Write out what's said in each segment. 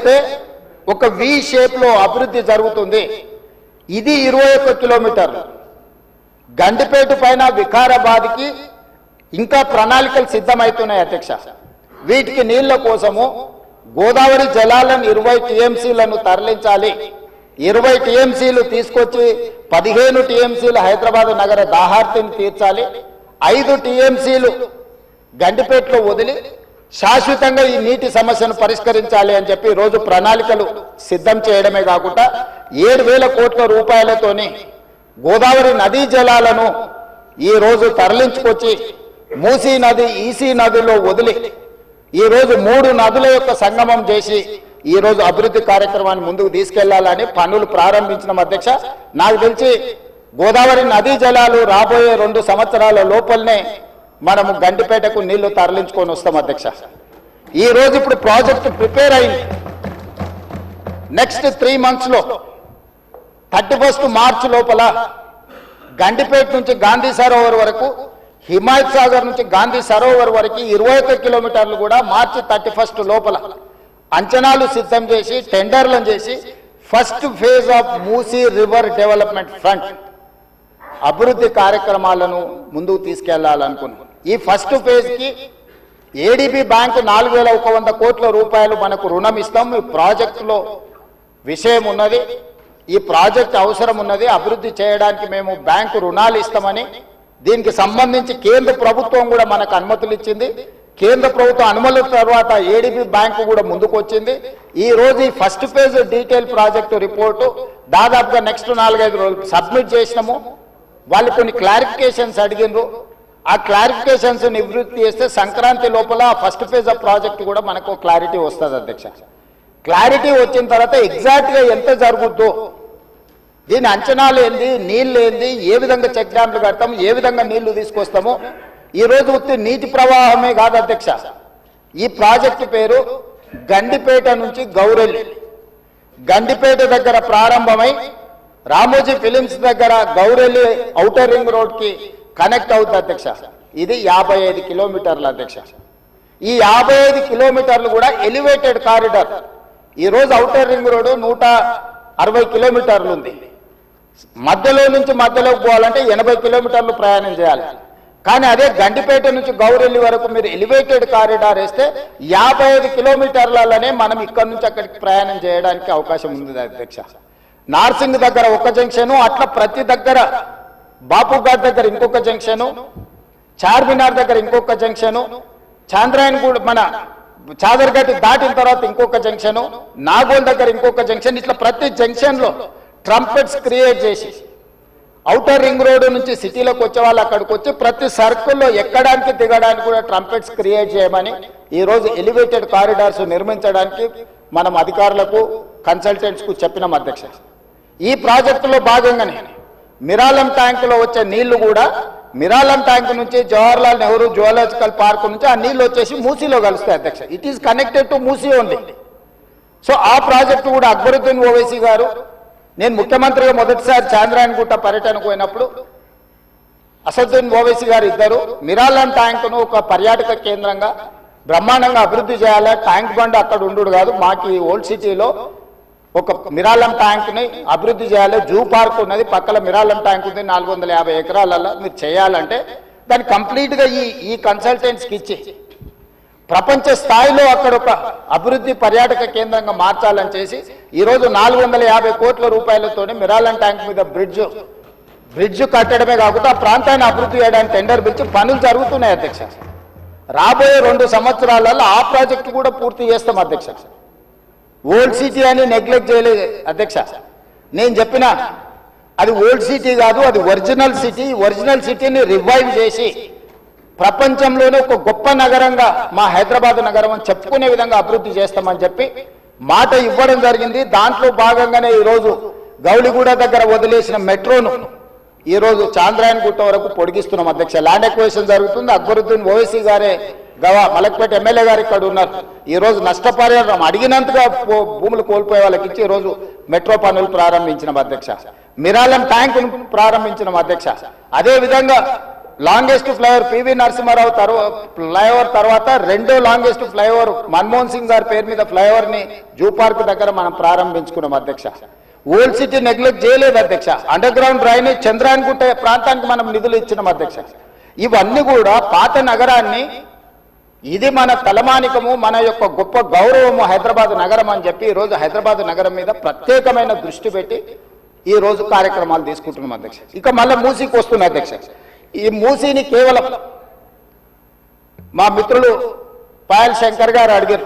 చూస్తే ఒక వి షేప్లో అభివృద్ధి జరుగుతుంది. ఇది 21 కిలోమీటర్లు. గండిపేట పైన వికారాబాద్కి ఇంకా ప్రణాళికలు సిద్ధమవుతున్నాయి అధ్యక్ష. వీటికి నీళ్ల కోసము గోదావరి జలాలను 20 టీఎంసీలను తరలించాలి. 20 టీఎంసీలు తీసుకొచ్చి 15 టీఎంసీలు హైదరాబాద్ నగర దాహార్తిని తీర్చాలి. 5 టీఎంసీలు గండిపేటలో వదిలి శాశ్వతంగా ఈ నీటి సమస్యను పరిష్కరించాలి అని చెప్పి రోజు ప్రణాళికలు సిద్ధం చేయడమే కాకుండా 7,000 కోట్ల రూపాయలతోని గోదావరి నదీ జలాలను ఈ రోజు తరలించుకొచ్చి మూసీ నది, ఈసీ నదిలో వదిలి ఈ రోజు 3 నదుల యొక్క సంగమం చేసి ఈ రోజు అభివృద్ధి కార్యక్రమాన్ని ముందుకు తీసుకెళ్లాలని పనులు ప్రారంభించిన అధ్యక్ష. నాకు తెలిసి గోదావరి నదీ జలాలు రాబోయే 2 సంవత్సరాల లోపలనే మనము గండిపేటకు నీళ్లు తరలించుకొని వస్తాం అధ్యక్ష. ఈ రోజు ఇప్పుడు ప్రాజెక్టు ప్రిపేర్ అయింది. నెక్స్ట్ 3 months లో 31 మార్చ్ లోపల గండిపేట నుంచి గాంధీ సరోవర్ వరకు, హిమాయత్ సాగర్ నుంచి గాంధీ సరోవర్ వరకు 21 కిలోమీటర్లు కూడా మార్చి 31 లోపల అంచనాలు సిద్ధం చేసి టెండర్లను చేసి first phase of Musi river development front అభివృద్ధి కార్యక్రమాలను ముందుకు తీసుకెళ్లాలనుకున్నాం. ఈ ఫస్ట్ ఫేజ్కి ఏడీబీ బ్యాంకు 4,100 కోట్ల రూపాయలు మనకు రుణం ఇస్తాం. ఈ ప్రాజెక్టులో విషయం ఉన్నది, ఈ ప్రాజెక్ట్ అవసరం ఉన్నది, అభివృద్ధి చేయడానికి మేము బ్యాంకు రుణాలు ఇస్తామని దీనికి సంబంధించి కేంద్ర ప్రభుత్వం కూడా మనకు అనుమతులు ఇచ్చింది. కేంద్ర ప్రభుత్వం అనుమతుల తర్వాత ఏడీబీ బ్యాంకు కూడా ముందుకు వచ్చింది. ఈ రోజు ఈ first phase detail project report దాదాపుగా నెక్స్ట్ 4-5 రోజులు సబ్మిట్ చేసినాము. వాళ్ళు కొన్ని క్లారిఫికేషన్స్ అడిగినారు. ఆ క్లారిఫికేషన్స్ నివృత్తి చేస్తే సంక్రాంతి లోపల ఫస్ట్ ఫేజ్ ఆఫ్ ప్రాజెక్ట్ కూడా మనకు క్లారిటీ వస్తుంది అధ్యక్ష. క్లారిటీ వచ్చిన తర్వాత ఎగ్జాక్ట్గా ఎంత జరుగుద్దో, దీని అంచనాలు ఏంది, నీళ్ళు ఏంది, ఏ విధంగా చెక్ డ్యామ్లు కడతాము, ఏ విధంగా నీళ్లు తీసుకొస్తాము. ఈ రోజు ఉత్తి నీటి ప్రవాహమే కాదు అధ్యక్ష, ఈ ప్రాజెక్టు పేరు గండిపేట నుంచి గౌరెల్లి. గండిపేట దగ్గర ప్రారంభమై రామోజీ ఫిలిమ్స్ దగ్గర గౌరెల్లి ఔటర్ రింగ్ రోడ్కి కనెక్ట్ అవుతుంది అధ్యక్ష. ఇది 55 కిలోమీటర్లు అధ్యక్ష. ఈ 55 కిలోమీటర్లు కూడా ఎలివేటెడ్ కారిడార్. ఈరోజు ఔటర్ రింగ్ రోడ్డు 160 కిలోమీటర్లు ఉంది. మధ్యలో నుంచి మధ్యలోకి పోవాలంటే 80 కిలోమీటర్లు ప్రయాణం చేయాలి. కానీ అదే గండిపేట నుంచి గౌరెల్లి వరకు మీరు ఎలివేటెడ్ కారిడార్ వేస్తే 55 కిలోమీటర్లలోనే మనం ఇక్కడి నుంచి అక్కడికి ప్రయాణం చేయడానికి అవకాశం ఉంది అధ్యక్ష. నార్సింగ్ దగ్గర ఒక జంక్షను, అట్లా ప్రతి దగ్గర బాపుఘాట్ దగ్గర ఇంకొక జంక్షను, చార్మినార్ దగ్గర ఇంకొక జంక్షను, చాంద్రాయన్ కూడా మన చాదర్ఘాట్ దాటిన తర్వాత ఇంకొక జంక్షను, నాగోల్ దగ్గర ఇంకొక జంక్షన్, ఇట్లా ప్రతి జంక్షన్లో ట్రంపెట్స్ క్రియేట్ చేసి ఔటర్ రింగ్ రోడ్డు నుంచి సిటీలోకి వచ్చే వాళ్ళు అక్కడికి వచ్చి ప్రతి సర్కిల్లో ఎక్కడానికి దిగడానికి కూడా ట్రంపెట్స్ క్రియేట్ చేయమని ఈరోజు ఎలివేటెడ్ కారిడార్స్ నిర్మించడానికి మనం అధికారులకు కన్సల్టెంట్స్కు చెప్పినాం అధ్యక్ష. ఈ ప్రాజెక్టులో భాగంగానే మిరాలం ట్యాంకులో వచ్చే నీళ్లు కూడా మిరాలం ట్యాంక్ నుంచి జవహర్లాల్ నెహ్రూ జువాలజికల్ పార్క్ నుంచి ఆ నీళ్లు వచ్చేసి మూసీలో కలుస్తాయి అధ్యక్ష. It is connected to Musi only. So ఆ ప్రాజెక్టు కూడా అక్బరుద్దీన్ ఓవైసీ గారు, నేను ముఖ్యమంత్రిగా మొదటిసారి చాంద్రాయణగుట్ట పర్యటనకు పోయినప్పుడు అసదుద్దీన్ ఓవైసీ గారు ఇద్దరు మిరాలం ట్యాంకును ఒక పర్యాటక కేంద్రంగా బ్రహ్మాండంగా అభివృద్ధి చేయాలి, ట్యాంక్ బండ్ అక్కడ ఉండు కాదు, మాకు ఓల్డ్ సిటీలో ఒక మిరాలం ట్యాంక్ని అభివృద్ధి చేయాలి, జూ పార్క్ ఉన్నది పక్కన మిరాలం ట్యాంక్ ఉంది 450 ఎకరాలలో మీరు చేయాలంటే దాన్ని కంప్లీట్గా ఈ కన్సల్టెంట్స్కి ఇచ్చి ప్రపంచ స్థాయిలో అక్కడ ఒక అభివృద్ధి పర్యాటక కేంద్రంగా మార్చాలని చేసి ఈరోజు 450 కోట్ల రూపాయలతోనే మిరాలం ట్యాంక్ మీద బ్రిడ్జ్ కట్టడమే కాకుండా ఆ ప్రాంతాన్ని అభివృద్ధి చేయడానికి టెండర్ పిలిచి పనులు జరుగుతున్నాయి అధ్యక్ష. రాబోయే 2 సంవత్సరాలలో ఆ ప్రాజెక్టు కూడా పూర్తి చేస్తాం అధ్యక్ష. ఓల్డ్ సిటీ అని నెగ్లెక్ట్ చేయలేదు అధ్యక్ష. నేను చెప్పిన అది ఓల్డ్ సిటీ కాదు, అది ఒరిజినల్ సిటీ. ఒరిజినల్ సిటీని రివైవ్ చేసి ప్రపంచంలోనే ఒక గొప్ప నగరంగా మా హైదరాబాద్ నగరం అని చెప్పుకునే విధంగా అభివృద్ధి చేస్తామని చెప్పి మాట ఇవ్వడం జరిగింది. దాంట్లో భాగంగానే ఈరోజు గౌలిగూడ దగ్గర వదిలేసిన మెట్రోను ఈరోజు చాంద్రాయణగుట్ట వరకు పొడిగిస్తున్నాం అధ్యక్ష. ల్యాండ్ ఎక్వేషన్ జరుగుతుంది. అక్బరుద్దీన్ ఓవైసీ గారే మలక్పేట ఎమ్మెల్యే గారు ఇక్కడ ఉన్నారు. ఈరోజు నష్టపరిహారం అడిగినంతగా భూములు కోల్పోయే వాళ్ళకి ఇచ్చి ఈరోజు మెట్రో పనులు ప్రారంభించిన అధ్యక్ష. మిరాలం ట్యాంకును ప్రారంభించిన అధ్యక్ష. అదేవిధంగా longest flyover PV Narasimha Rao flyover తర్వాత రెండో లాంగెస్ట్ ఫ్లైఓవర్ మన్మోహన్ సింగ్ గారి పేరు మీద ఫ్లైఓవర్ ని జూ పార్క్ దగ్గర మనం ప్రారంభించుకున్నాం అధ్యక్ష. ఓల్డ్ సిటీ నెగ్లెక్ట్ చేయలేదు అధ్యక్ష. అండర్ గ్రౌండ్ డ్రైనేజ్ చంద్రాయన్గుట్ట ప్రాంతానికి మనం నిధులు ఇచ్చినాం అధ్యక్ష. ఇవన్నీ కూడా పాత నగరాన్ని, ఇది మన తలమానికము, మన యొక్క గొప్ప గౌరవము హైదరాబాద్ నగరం అని చెప్పి ఈరోజు హైదరాబాద్ నగరం మీద ప్రత్యేకమైన దృష్టి పెట్టి ఈ రోజు కార్యక్రమాలు తీసుకుంటున్నాం అధ్యక్ష. ఇక మళ్ళీ మూసీకి వస్తున్న అధ్యక్ష. ఈ మూసీని కేవలం మా మిత్రులు పాయల్ శంకర్ గారు అడిగారు,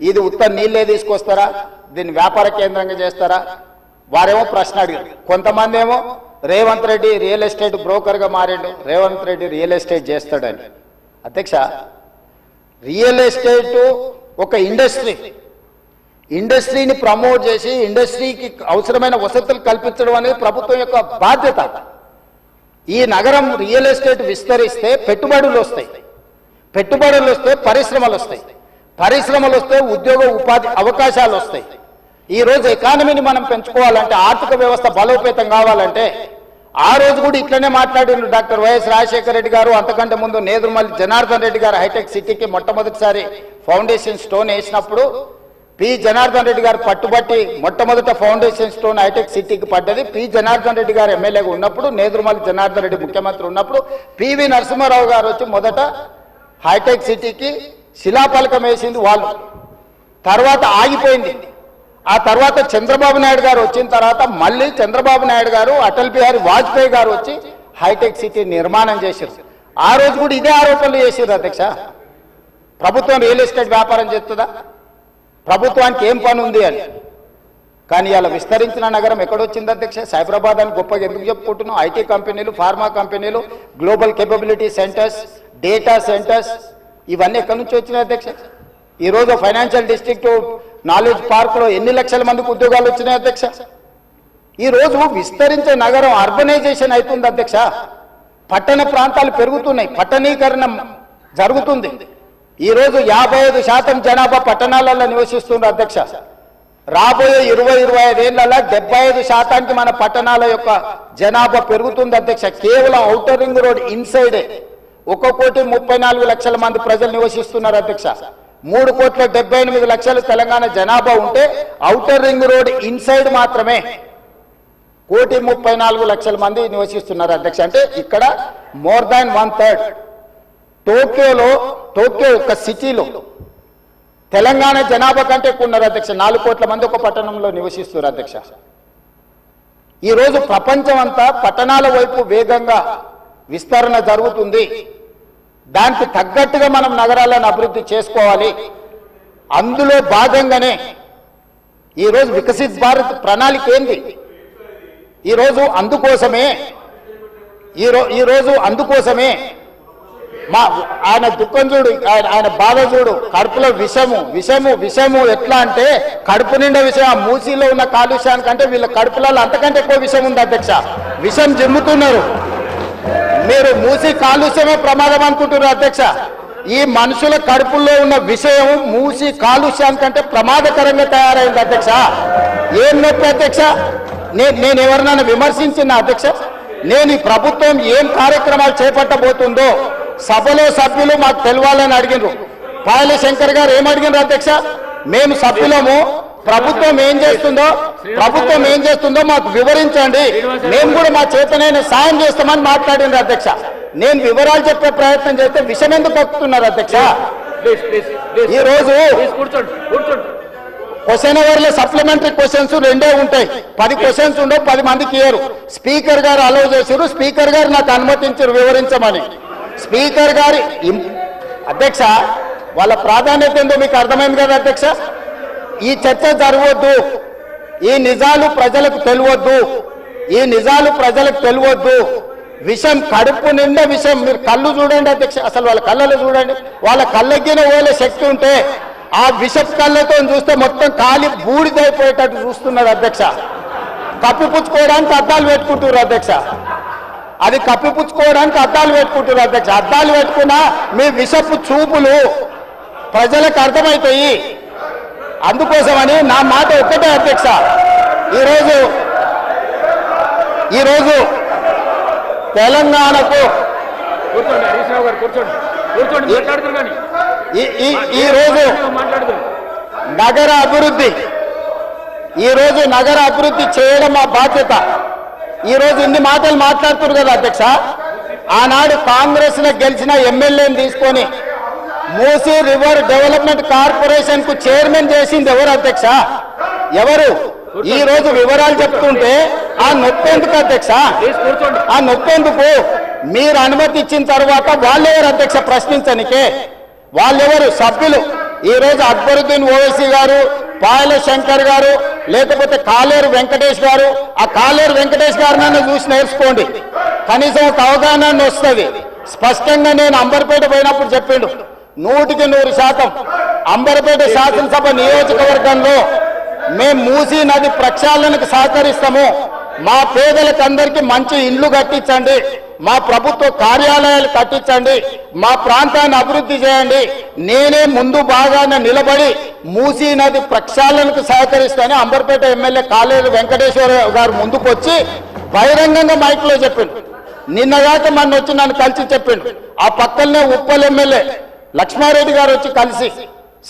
ఇది ఉత్త నీళ్ళే తీసుకొస్తారా, దీన్ని వ్యాపార కేంద్రంగా చేస్తారా? వారేమో ప్రశ్న అడిగారు. కొంతమంది ఏమో రేవంత్ రెడ్డి రియల్ ఎస్టేట్ బ్రోకర్గా మారాడు, రేవంత్ రెడ్డి రియల్ ఎస్టేట్ చేస్తాడని. అధ్యక్ష, రియల్ ఎస్టేట్ ఒక ఇండస్ట్రీని ప్రమోట్ చేసి ఇండస్ట్రీకి అవసరమైన వసతులు కల్పించడం అనేది ప్రభుత్వం యొక్క బాధ్యత. ఈ నగరం రియల్ ఎస్టేట్ విస్తరిస్తే పెట్టుబడులు వస్తాయి, పెట్టుబడులు వస్తే పరిశ్రమలు వస్తాయి, పరిశ్రమలు వస్తే ఉద్యోగ ఉపాధి అవకాశాలు వస్తాయి. ఈ రోజు ఎకానమీని మనం పెంచుకోవాలంటే, ఆర్థిక వ్యవస్థ బలోపేతం కావాలంటే, ఆ రోజు కూడా ఇట్లనే మాట్లాడిన డాక్టర్ వైఎస్ రాజశేఖర రెడ్డి గారు, అంతకంటే ముందు నేదురుమల్లి జనార్దన్ రెడ్డి గారు హైటెక్ సిటీకి మొట్టమొదటిసారి ఫౌండేషన్ స్టోన్ వేసినప్పుడు పి జనార్దన్ రెడ్డి గారు పట్టుబట్టి మొట్టమొదట ఫౌండేషన్ స్టోన్ హైటెక్ సిటీకి పడ్డది. పి జనార్దన్ రెడ్డి గారు ఎమ్మెల్యేగా ఉన్నప్పుడు, నేదురుమల్లి జనార్దన్ రెడ్డి ముఖ్యమంత్రి ఉన్నప్పుడు పివి నరసింహారావు గారు వచ్చి మొదట హైటెక్ సిటీకి శిలాఫలకం వేసింది వాళ్ళు. తర్వాత ఆగిపోయింది. ఆ తర్వాత చంద్రబాబు నాయుడు గారు వచ్చిన తర్వాత మళ్ళీ చంద్రబాబు నాయుడు గారు, అటల్ బిహారీ వాజ్పేయి గారు వచ్చి హైటెక్ సిటీ నిర్మాణం చేశారు. ఆ రోజు కూడా ఇదే ఆరోపణలు చేశారు అధ్యక్ష. ప్రభుత్వం రియల్ ఎస్టేట్ వ్యాపారం చేస్తుందా, ప్రభుత్వానికి ఏం పని ఉంది అని. కానీ ఇలా విస్తరించిన నగరం ఎక్కడొచ్చింది అధ్యక్ష? సైబరాబాద్ అని గొప్పగా ఎందుకు చెప్పుకుంటున్నాం? ఐటీ కంపెనీలు, ఫార్మా కంపెనీలు, global capability centres, data centres, ఇవన్నీ ఎక్కడి నుంచి వచ్చినాయి అధ్యక్ష? ఈరోజు ఫైనాన్షియల్ డిస్ట్రిక్ట్ నాలెడ్జ్ పార్క్లో ఎన్ని లక్షల మందికి ఉద్యోగాలు వచ్చినాయి అధ్యక్ష? ఈరోజు విస్తరించే నగరం అర్బనైజేషన్ అవుతుంది అధ్యక్ష. పట్టణ ప్రాంతాలు పెరుగుతున్నాయి, పట్టణీకరణ జరుగుతుంది. ఈరోజు 55% జనాభా పట్టణాలలో నివసిస్తున్నారు అధ్యక్ష. రాబోయే 20-25 ఏళ్లలో 75% మన పట్టణాల యొక్క జనాభా పెరుగుతుంది అధ్యక్ష. కేవలం ఔటర్ రింగ్ రోడ్ ఇన్సైడే 1,34,00,000 మంది ప్రజలు నివసిస్తున్నారు అధ్యక్ష. 3,78,00,000 తెలంగాణ జనాభా ఉంటే ఔటర్ రింగ్ రోడ్ ఇన్సైడ్ మాత్రమే 1,34,00,000 మంది నివసిస్తున్నారు అధ్యక్ష. అంటే ఇక్కడ మోర్ దాన్ 1/3. టోక్యో ఒక సిటీలో తెలంగాణ జనాభా కంటే ఎక్కువ ఉన్నారు అధ్యక్ష. 4 కోట్ల మంది ఒక పట్టణంలో నివసిస్తున్నారు అధ్యక్ష. ఈరోజు ప్రపంచం అంతా పట్టణాల వైపు వేగంగా విస్తరణ జరుగుతుంది. దానికి తగ్గట్టుగా మనం నగరాలను అభివృద్ధి చేసుకోవాలి. అందులో భాగంగానే ఈరోజు వికసిత్ భారత్ ప్రణాళిక ఏంది? ఈరోజు అందుకోసమే ఆయన దుఃఖం చూడు, ఆయన బాధ చూడు, కడుపులో విషము ఎట్లా అంటే కడుపు నిండా విషయం. ఆ మూసీలో ఉన్న కాలుష్యానికంటే వీళ్ళ కడుపులలో అంతకంటే ఎక్కువ విషం ఉంది అధ్యక్ష. విషం జిమ్ముతున్నారు. మీరు మూసీ కాలుష్యమే ప్రమాదం అనుకుంటున్నారు అధ్యక్ష. ఈ మనుషుల కడుపుల్లో ఉన్న విషయం మూసీ కాలుష్యానికంటే ప్రమాదకరంగా తయారైంది అధ్యక్ష. ఏం నొప్పి అధ్యక్ష? నేను ఎవరినైనా విమర్శించిన అధ్యక్ష? నేను ఈ ప్రభుత్వం ఏం కార్యక్రమాలు చేపట్టబోతుందో సభలో సభ్యులు మాకు తెలవాలని అడిగినారు. పాయల శంకర్ గారు ఏమడిగినారు అధ్యక్ష? మేము సభ్యులము, ప్రభుత్వం ఏం చేస్తుందో మాకు వివరించండి, మేము కూడా మా చేతనైన సాయం చేస్తామని మాట్లాడినారు అధ్యక్ష. నేను వివరాలు చెప్పే ప్రయత్నం చేస్తే విషయం ఎందుకు కక్కుతున్నారు అధ్యక్ష? ఈరోజు క్వశ్చన్ అవర్లో సప్లిమెంటరీ క్వశ్చన్స్ 2 ఉంటాయి. 10 క్వశ్చన్స్ ఉండవు, 10 మందికి ఇయ్యరు. స్పీకర్ గారు అలౌ చేశారు, స్పీకర్ గారు నాకు అనుమతించారు వివరించమని. స్పీకర్ గారి అధ్యక్ష వాళ్ళ ప్రాధాన్యత ఏందో మీకు అర్థమైంది కదా అధ్యక్ష. ఈ చర్చ జరగవద్దు, ఈ నిజాలు ప్రజలకు తెలియవద్దు. విషం కడుపు నిండా విషం. మీరు కళ్ళు చూడండి అధ్యక్ష, అసలు వాళ్ళ కళ్ళలో చూడండి. వాళ్ళ కళ్ళెక్కిన ఓలే శక్తి ఉంటే ఆ విషపు కళ్ళతో చూస్తే మొత్తం కాలి బూడిదైపోయేటట్టు చూస్తున్నారు అధ్యక్ష. కప్పిపుచ్చుకోవడానికి అద్దాలు పెట్టుకుంటున్నారు అధ్యక్ష. అది కప్పిపుచ్చుకోవడానికి అద్దాలు పెట్టుకుంటున్నారు అధ్యక్ష. అద్దాలు పెట్టుకున్నా మీ విషపు చూపులు ప్రజలకు అర్థమవుతాయి. అందుకోసమని నా మాట ఒక్కటే అధ్యక్ష. ఈరోజు తెలంగాణకు కూర్చోండి హరీష్ రావు గారు, కూర్చోండి కూర్చోండి, మాట్లాడుతున్నారు కానీ ఈ రోజు నగర అభివృద్ధి, ఈ రోజు నగర అభివృద్ధి చేయడం మా బాధ్యత. ఈ రోజు ఇన్ని మాటలు మాట్లాడుతున్నారు కదా అధ్యక్ష. ఆనాడు కాంగ్రెస్ లో గెలిచిన ఎమ్మెల్యేని తీసుకొని మూసీ రివర్ డెవలప్మెంట్ కార్పొరేషన్ కు చైర్మన్ చేసింది ఎవరు అధ్యక్ష? ఎవరు? ఈ రోజు వివరాలు చెప్తుంటే ఆ నొప్పెందుకు అధ్యక్ష? ఆ నొప్పెందుకు? మీరు అనుమతి ఇచ్చిన తర్వాత వాళ్ళెవరు అధ్యక్ష ప్రశ్నించనికే? వాళ్ళెవరు సభ్యులు? ఈ రోజు అక్బరుద్దీన్ ఓవైసీ గారు, పాయల శంకర్ గారు, లేకపోతే కాలేరు వెంకటేష్ గారు. ఆ కాలేరు వెంకటేష్ గారినైనా చూసి నేర్చుకోండి, కనీసం ఒక అవగాహన వస్తుంది. స్పష్టంగా నేను అంబర్పేట పోయినప్పుడు చెప్పిండు, 100% అంబర్పేట శాసనసభ నియోజకవర్గంలో మేము మూసీ నది ప్రక్షాళనకు సహకరిస్తాము. మా పేదలకు అందరికీ మంచి ఇండ్లు కట్టించండి, మా ప్రభుత్వ కార్యాలయాలు కట్టించండి, మా ప్రాంతాన్ని అభివృద్ధి చేయండి. నేనే ముందు బాగానే నిలబడి మూసీ నది ప్రక్షాళనకు సహకరిస్తానని అంబర్పేట ఎమ్మెల్యే కాలేరు వెంకటేశ్వర గారు ముందుకు వచ్చి బహిరంగంగా మైక్లో చెప్పిండు. నిన్నగాక మొన్న వచ్చి నన్ను కలిసి చెప్పిండు. ఆ పక్కనే ఉప్పల్ ఎమ్మెల్యే లక్ష్మారెడ్డి గారు వచ్చి కలిసి,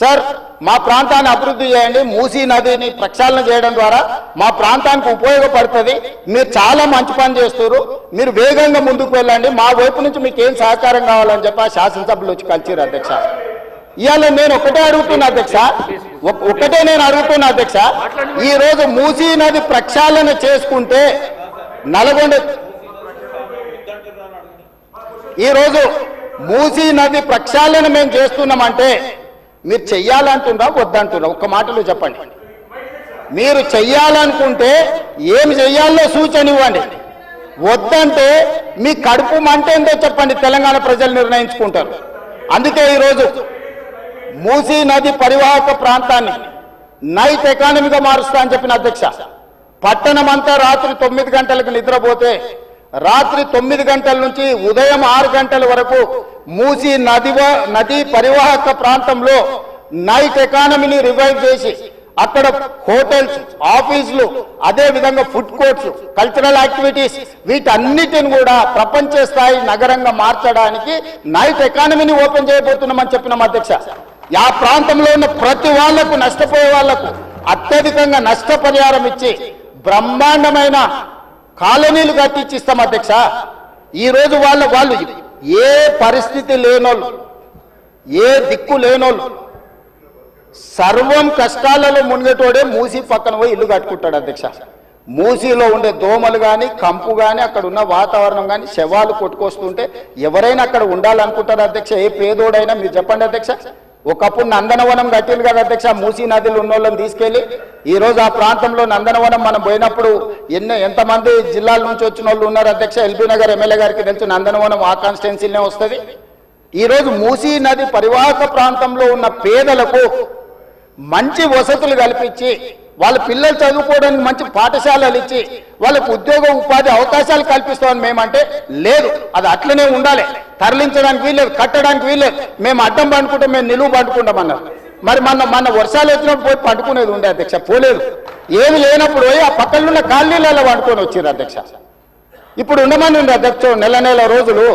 సార్ మా ప్రాంతాన్ని అభివృద్ధి చేయండి, మూసీ నదిని ప్రక్షాళన చేయడం ద్వారా మా ప్రాంతానికి ఉపయోగపడుతుంది, మీరు చాలా మంచి పని చేస్తారు, మీరు వేగంగా ముందుకు వెళ్ళండి, మా వైపు నుంచి మీకు ఏం సహకారం కావాలని చెప్పి ఆ శాసనసభలో వచ్చి కలిసిరు అధ్యక్ష. ఇవాళ నేను ఒకటే అడుగుతున్నా అధ్యక్ష, ఈ రోజు మూసీ నది ప్రక్షాళన చేసుకుంటే నల్గొండ, ఈరోజు మూసీ నది ప్రక్షాళన మేము చేస్తున్నామంటే మీరు చెయ్యాలంటున్నా వద్దంటున్నా? ఒక్క మాటలో చెప్పండి. మీరు చెయ్యాలనుకుంటే ఏమి చెయ్యాలో సూచన ఇవ్వండి, వద్దంటే మీ కడుపు మంట ఏందో చెప్పండి, తెలంగాణ ప్రజలు నిర్ణయించుకుంటారు. అందుకే ఈరోజు మూసీ నది పరివాహక ప్రాంతాన్ని నైట్ ఎకానమీగా మారుస్తా అని చెప్పిన అధ్యక్ష. పట్టణం అంతా రాత్రి 9 గంటలకు నిద్రపోతే రాత్రి 9 గంటల నుంచి ఉదయం 6 గంటల వరకు మూసీ నది పరివాహక ప్రాంతంలో నైట్ ఎకానమీని రివైవ్ చేసి అక్కడ హోటల్స్, ఆఫీసులు, అదే విధంగా ఫుడ్ కోర్ట్స్, కల్చరల్ యాక్టివిటీస్, వీటన్నిటిని కూడా ప్రపంచ స్థాయి నగరంగా మార్చడానికి నైట్ ఎకానమీని ఓపెన్ చేయబోతున్నామని చెప్పినాం అధ్యక్ష. ఆ ప్రాంతంలో ఉన్న ప్రతి వాళ్లకు, నష్టపోయే వాళ్లకు అత్యధికంగా నష్టపరిహారం ఇచ్చి బ్రహ్మాండమైన కాలనీలు కట్టించిస్తాం అధ్యక్ష. ఈరోజు వాళ్ళు ఏ పరిస్థితి లేనోళ్ళు, ఏ దిక్కు లేనోళ్ళు, సర్వం కష్టాలలో మునిగేటోడే మూసీ పక్కన పోయి ఇల్లు కట్టుకుంటాడు అధ్యక్ష. మూసీలో ఉండే దోమలు కానీ, కంపు కానీ, అక్కడ ఉన్న వాతావరణం కానీ, శవాలు కొట్టుకొస్తుంటే ఎవరైనా అక్కడ ఉండాలనుకుంటారు అధ్యక్ష? ఏ పేదోడైనా మీరు చెప్పండి అధ్యక్ష. ఒకప్పుడు నందనవనం కట్టింది కదా అధ్యక్ష, మూసీ నదిలో ఉన్న వాళ్ళని తీసుకెళ్లి. ఈ రోజు ఆ ప్రాంతంలో నందనవనం మనం పోయినప్పుడు ఎంతమంది జిల్లాల నుంచి వచ్చిన వాళ్ళు ఉన్నారు అధ్యక్ష? ఎల్బీ నగర్ ఎమ్మెల్యే గారికి తెలుసు, నందనవనం ఆ కాన్స్టిట్యున్సీలోనే వస్తుంది. ఈ రోజు మూసీ నది పరివాహక ప్రాంతంలో ఉన్న పేదలకు మంచి వసతులు కల్పించి, వాళ్ళ పిల్లలు చదువుకోవడానికి మంచి పాఠశాలలు ఇచ్చి, వాళ్ళకు ఉద్యోగ ఉపాధి అవకాశాలు కల్పిస్తామని మేమంటే లేదు, అది అట్లనే ఉండాలి, తరలించడానికి వీల్లేదు, కట్టడానికి వీల్లేదు, మేము అడ్డం పండుకుంటాం, మేము నిలువు పండుకుంటామన్నారు. మరి మన వర్షాలు వచ్చినప్పుడు పోయి పండుకునేది ఉండే అధ్యక్ష, పోలేదు. ఏమి లేనప్పుడు పోయి ఆ పక్కన ఉన్న కాలనీలలో పండుకొని వచ్చారు అధ్యక్ష. ఇప్పుడు ఉండమని ఉంది అధ్యక్ష నెల రోజులు.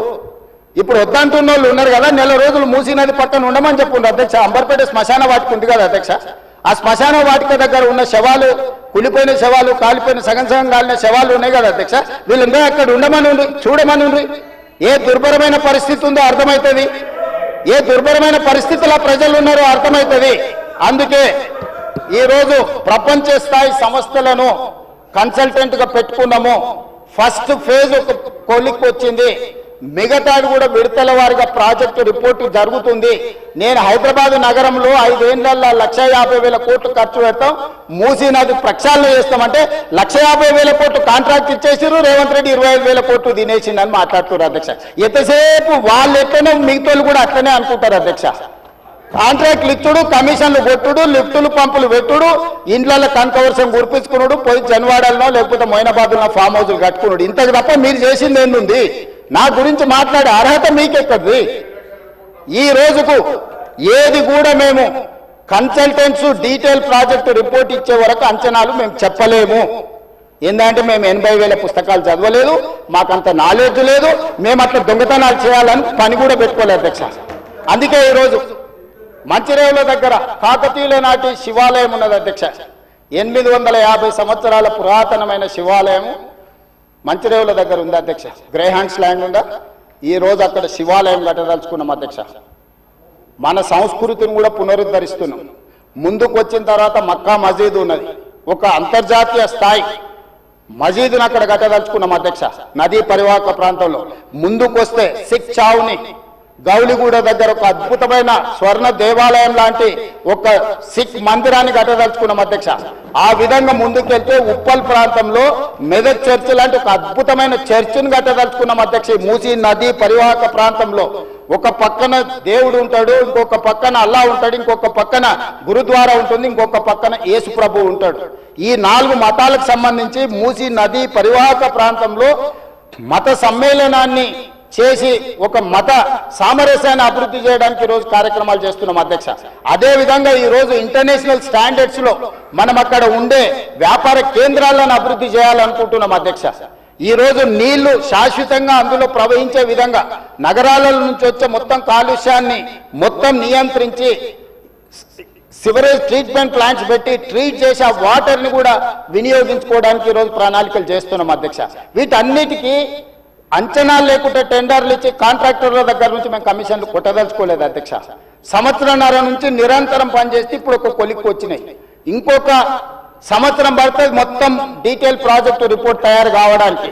ఇప్పుడు వద్దంటున్న వాళ్ళు ఉన్నారు కదా, నెల రోజులు మూసీ నది పక్కన ఉండమని చెప్పుండ్రు అధ్యక్ష. అంబర్పేట శ్మశాన వాటిక ఉంది కదా అధ్యక్ష, ఆ శ్మశాన వాటిక దగ్గర ఉన్న శవాలు, కులిపోయిన శవాలు, కాలిపోయిన సగం కాలిన శవాలు ఉన్నాయి కదా అధ్యక్ష, వీళ్ళందరూ అక్కడ ఉండమని ఉండి చూడమని ఉండి. ఏ దుర్భరమైన పరిస్థితి ఉందో అర్థమవుతుంది, ఏ దుర్భరమైన పరిస్థితుల్లో ప్రజలు ఉన్నారో అర్థమవుతుంది. అందుకే ఈరోజు ప్రపంచ స్థాయి సంస్థలను కన్సల్టెంట్ గా పెట్టుకున్నాము. ఫస్ట్ ఫేజ్ ఒక కొలిక్కి వచ్చింది, మిగతాది కూడా విడతల వారిగా ప్రాజెక్టు రిపోర్టు జరుగుతుంది. నేను హైదరాబాద్ నగరంలో 5 ఏళ్లలో 150,000 కోట్లు ఖర్చు పెడతాం, మూసీ నది ప్రక్షాళన చేస్తామంటే 150,000 కోట్లు కాంట్రాక్ట్ ఇచ్చేసారు, రేవంత్ రెడ్డి 25,000 కోట్లు తినేసిండని మాట్లాడుతున్నారు అధ్యక్ష. ఎంతసేపు వాళ్ళు ఎట్లనే మిగతాలు కూడా అట్లనే అనుకుంటారు అధ్యక్ష. కాంట్రాక్ట్లు ఇచ్చుడు, కమిషన్లు కొట్టుడు, లిఫ్టులు పంపులు పెట్టుడు, ఇండ్లలో కనకవర్షం గురిపించుకున్నాడు, పోయి జన్వాడలనో లేకపోతే మొయినాబాద్లో ఫామ్ హౌస్లు కట్టుకున్నాడు. ఇంతకు తప్ప మీరు చేసింది ఏంది? నా గురించి మాట్లాడే అర్హత మీకెక్కది? ఈ రోజుకు ఏది కూడా మేము కన్సల్టెంట్స్ డీటెయిల్ ప్రాజెక్టు రిపోర్ట్ ఇచ్చే వరకు అంచనాలు మేము చెప్పలేము. ఏంటంటే మేము 80,000 పుస్తకాలు చదవలేదు, మాకంత నాలెడ్జ్ లేదు, మేము అట్లా దొంగతనాలు చేయాలని పని కూడా పెట్టుకోలేదు అధ్యక్ష. అందుకే ఈరోజు మంచిరేవుల దగ్గర కాకతీయుల నాటి శివాలయం ఉన్నది అధ్యక్ష. 850 సంవత్సరాల పురాతనమైన శివాలయం మంచిరేవుల దగ్గర ఉంది అధ్యక్ష. గ్రేహాండ్స్ ల్యాండ్ ఉందా, ఈ రోజు అక్కడ శివాలయం కట్టదలుచుకున్నాం అధ్యక్ష. మన సంస్కృతిని కూడా పునరుద్ధరిస్తున్నాం. ముందుకు వచ్చిన తర్వాత మక్కా మసీదు ఉన్నది, ఒక అంతర్జాతీయ స్థాయి మసీదును అక్కడ కట్టదలుచుకున్నాం అధ్యక్ష. నదీ పరివాహక ప్రాంతంలో ముందుకు వస్తే సిక్ చావుని గౌలిగూడ దగ్గర ఒక అద్భుతమైన స్వర్ణ దేవాలయం లాంటి ఒక సిక్ మందిరాన్ని కట్టదలుచుకున్నాం అధ్యక్ష. ఆ విధంగా ముందుకెళ్తే ఉప్పల్ ప్రాంతంలో మెదక్ చర్చ్ లాంటి ఒక అద్భుతమైన చర్చిని కట్టదలుచుకున్నాం అధ్యక్ష. మూసీ నదీ పరివాహక ప్రాంతంలో ఒక పక్కన దేవుడు ఉంటాడు, ఇంకొక పక్కన అల్లా ఉంటాడు, ఇంకొక పక్కన గురుద్వారా ఉంటుంది, ఇంకొక పక్కన యేసు ప్రభు ఉంటాడు. ఈ 4 మతాలకు సంబంధించి మూసీ నదీ పరివాహక ప్రాంతంలో మత సమ్మేళనాన్ని చేసి ఒక మత సామరస్యాన్ని అభివృద్ధి చేయడానికి ఈ రోజు కార్యక్రమాలు చేస్తున్నాం అధ్యక్ష. అదే విధంగా ఈ రోజు ఇంటర్నేషనల్ స్టాండర్డ్స్ లో మనం అక్కడ ఉండే వ్యాపార కేంద్రాలను అభివృద్ధి చేయాలనుకుంటున్నాం అధ్యక్ష. ఈ రోజు నీళ్లు శాశ్వతంగా అందులో ప్రవహించే విధంగా నగరాల నుంచి వచ్చే మొత్తం కాలుష్యాన్ని మొత్తం నియంత్రించి సివరేజ్ ట్రీట్మెంట్ ప్లాంట్స్ పెట్టి ట్రీట్ చేసి ఆ వాటర్ ని కూడా వినియోగించుకోవడానికి ఈరోజు ప్రణాళికలు చేస్తున్నాం అధ్యక్ష. వీటన్నిటికీ అంచనాలు లేకుండా టెండర్లు ఇచ్చి కాంట్రాక్టర్ల దగ్గర నుంచి మేము కమిషన్లు కొట్టదలుచుకోలేదు అధ్యక్ష. సంవత్సరంన్నర నుంచి నిరంతరం పనిచేస్తే ఇప్పుడు ఒక కొలిక్కి వచ్చినాయి. ఇంకొక సంవత్సరం పడుతుంది మొత్తం డీటెయిల్ ప్రాజెక్టు రిపోర్ట్ తయారు కావడానికి.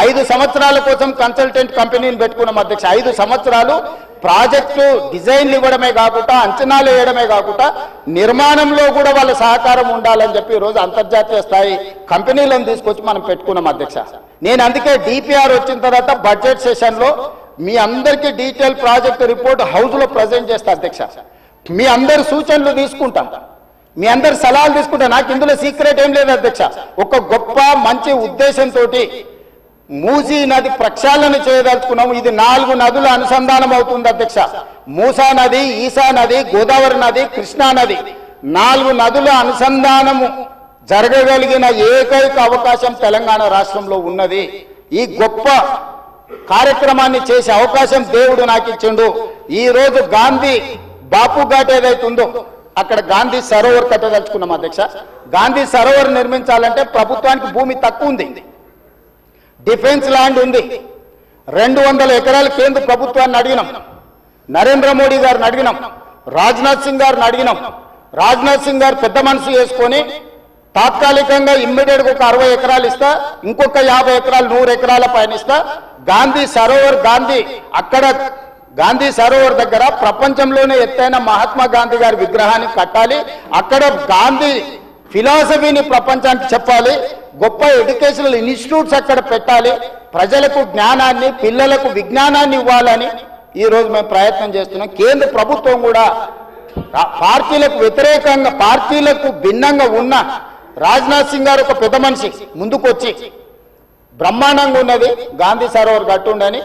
5 సంవత్సరాల కోసం కన్సల్టెంట్ కంపెనీని పెట్టుకున్నాం అధ్యక్ష. 5 సంవత్సరాలు ప్రాజెక్టు డిజైన్లు ఇవ్వడమే కాకుండా అంచనాలు వేయడమే కాకుండా నిర్మాణంలో కూడా వాళ్ళ సహకారం ఉండాలని చెప్పి ఈరోజు అంతర్జాతీయ స్థాయి కంపెనీలను తీసుకొచ్చి మనం పెట్టుకున్నాం అధ్యక్ష. నేను అందుకే డిపిఆర్ వచ్చిన తర్వాత బడ్జెట్ సెషన్లో మీ అందరికీ డీటెయిల్ ప్రాజెక్టు రిపోర్ట్ హౌస్లో ప్రజెంట్ చేస్తా అధ్యక్ష. మీ అందరి సూచనలు తీసుకుంటాం, మీ అందరి సలహాలు తీసుకుంటా. నాకు ఇందులో సీక్రెట్ ఏం లేదు అధ్యక్ష. ఒక గొప్ప మంచి ఉద్దేశంతో మూసీ నది ప్రక్షాళన చేయదలుచుకున్నాము. ఇది 4 నదుల అనుసంధానం అవుతుంది అధ్యక్ష. మూసా నది, ఈసా నది, గోదావరి నది, కృష్ణా నది, 4 నదుల అనుసంధానము జరగగలిగిన ఏకైక అవకాశం తెలంగాణ రాష్ట్రంలో ఉన్నది. ఈ గొప్ప కార్యక్రమాన్ని చేసే అవకాశం దేవుడు నాకు ఇచ్చిండు. ఈ రోజు గాంధీ బాపు ఘాట్ ఏదైతుందో అక్కడ గాంధీ సరోవర్ కట్టదలుచుకున్నాం అధ్యక్ష. గాంధీ సరోవర్ నిర్మించాలంటే ప్రభుత్వానికి భూమి తక్కువ ఉంది, డిఫెన్స్ ల్యాండ్ ఉంది. 200 ఎకరాలు కేంద్ర ప్రభుత్వాన్ని అడిగినాం, నరేంద్ర మోడీ గారిని అడిగినాం, రాజ్నాథ్ సింగ్ గారిని అడిగినాం. రాజ్నాథ్ సింగ్ గారు పెద్ద మనసు చేసుకొని తాత్కాలికంగా ఇమ్మీడియట్ గా ఒక 60 ఎకరాలు ఇస్తా, ఇంకొక 50 ఎకరాలు 100 ఎకరాల పైన ఇస్తా. గాంధీ సరోవర్ అక్కడ గాంధీ సరోవర్ దగ్గర ప్రపంచంలోనే ఎత్తైన మహాత్మా గాంధీ గారి విగ్రహాన్ని కట్టాలి. అక్కడ గాంధీ ఫిలాసఫీని ప్రపంచానికి చెప్పాలి. గొప్ప ఎడ్యుకేషనల్ ఇన్స్టిట్యూట్స్ అక్కడ పెట్టాలి. ప్రజలకు జ్ఞానాన్ని, పిల్లలకు విజ్ఞానాన్ని ఇవ్వాలని ఈ రోజు మేము ప్రయత్నం చేస్తున్నాం. కేంద్ర ప్రభుత్వం కూడా పార్టీలకు వ్యతిరేకంగా, పార్టీలకు భిన్నంగా ఉన్న రాజ్నాథ్ సింగ్ గారు ఒక పెద్ద మనిషి ముందుకు వచ్చి బ్రహ్మాండంగా ఉన్నది గాంధీ సరోవర్ కట్టుండని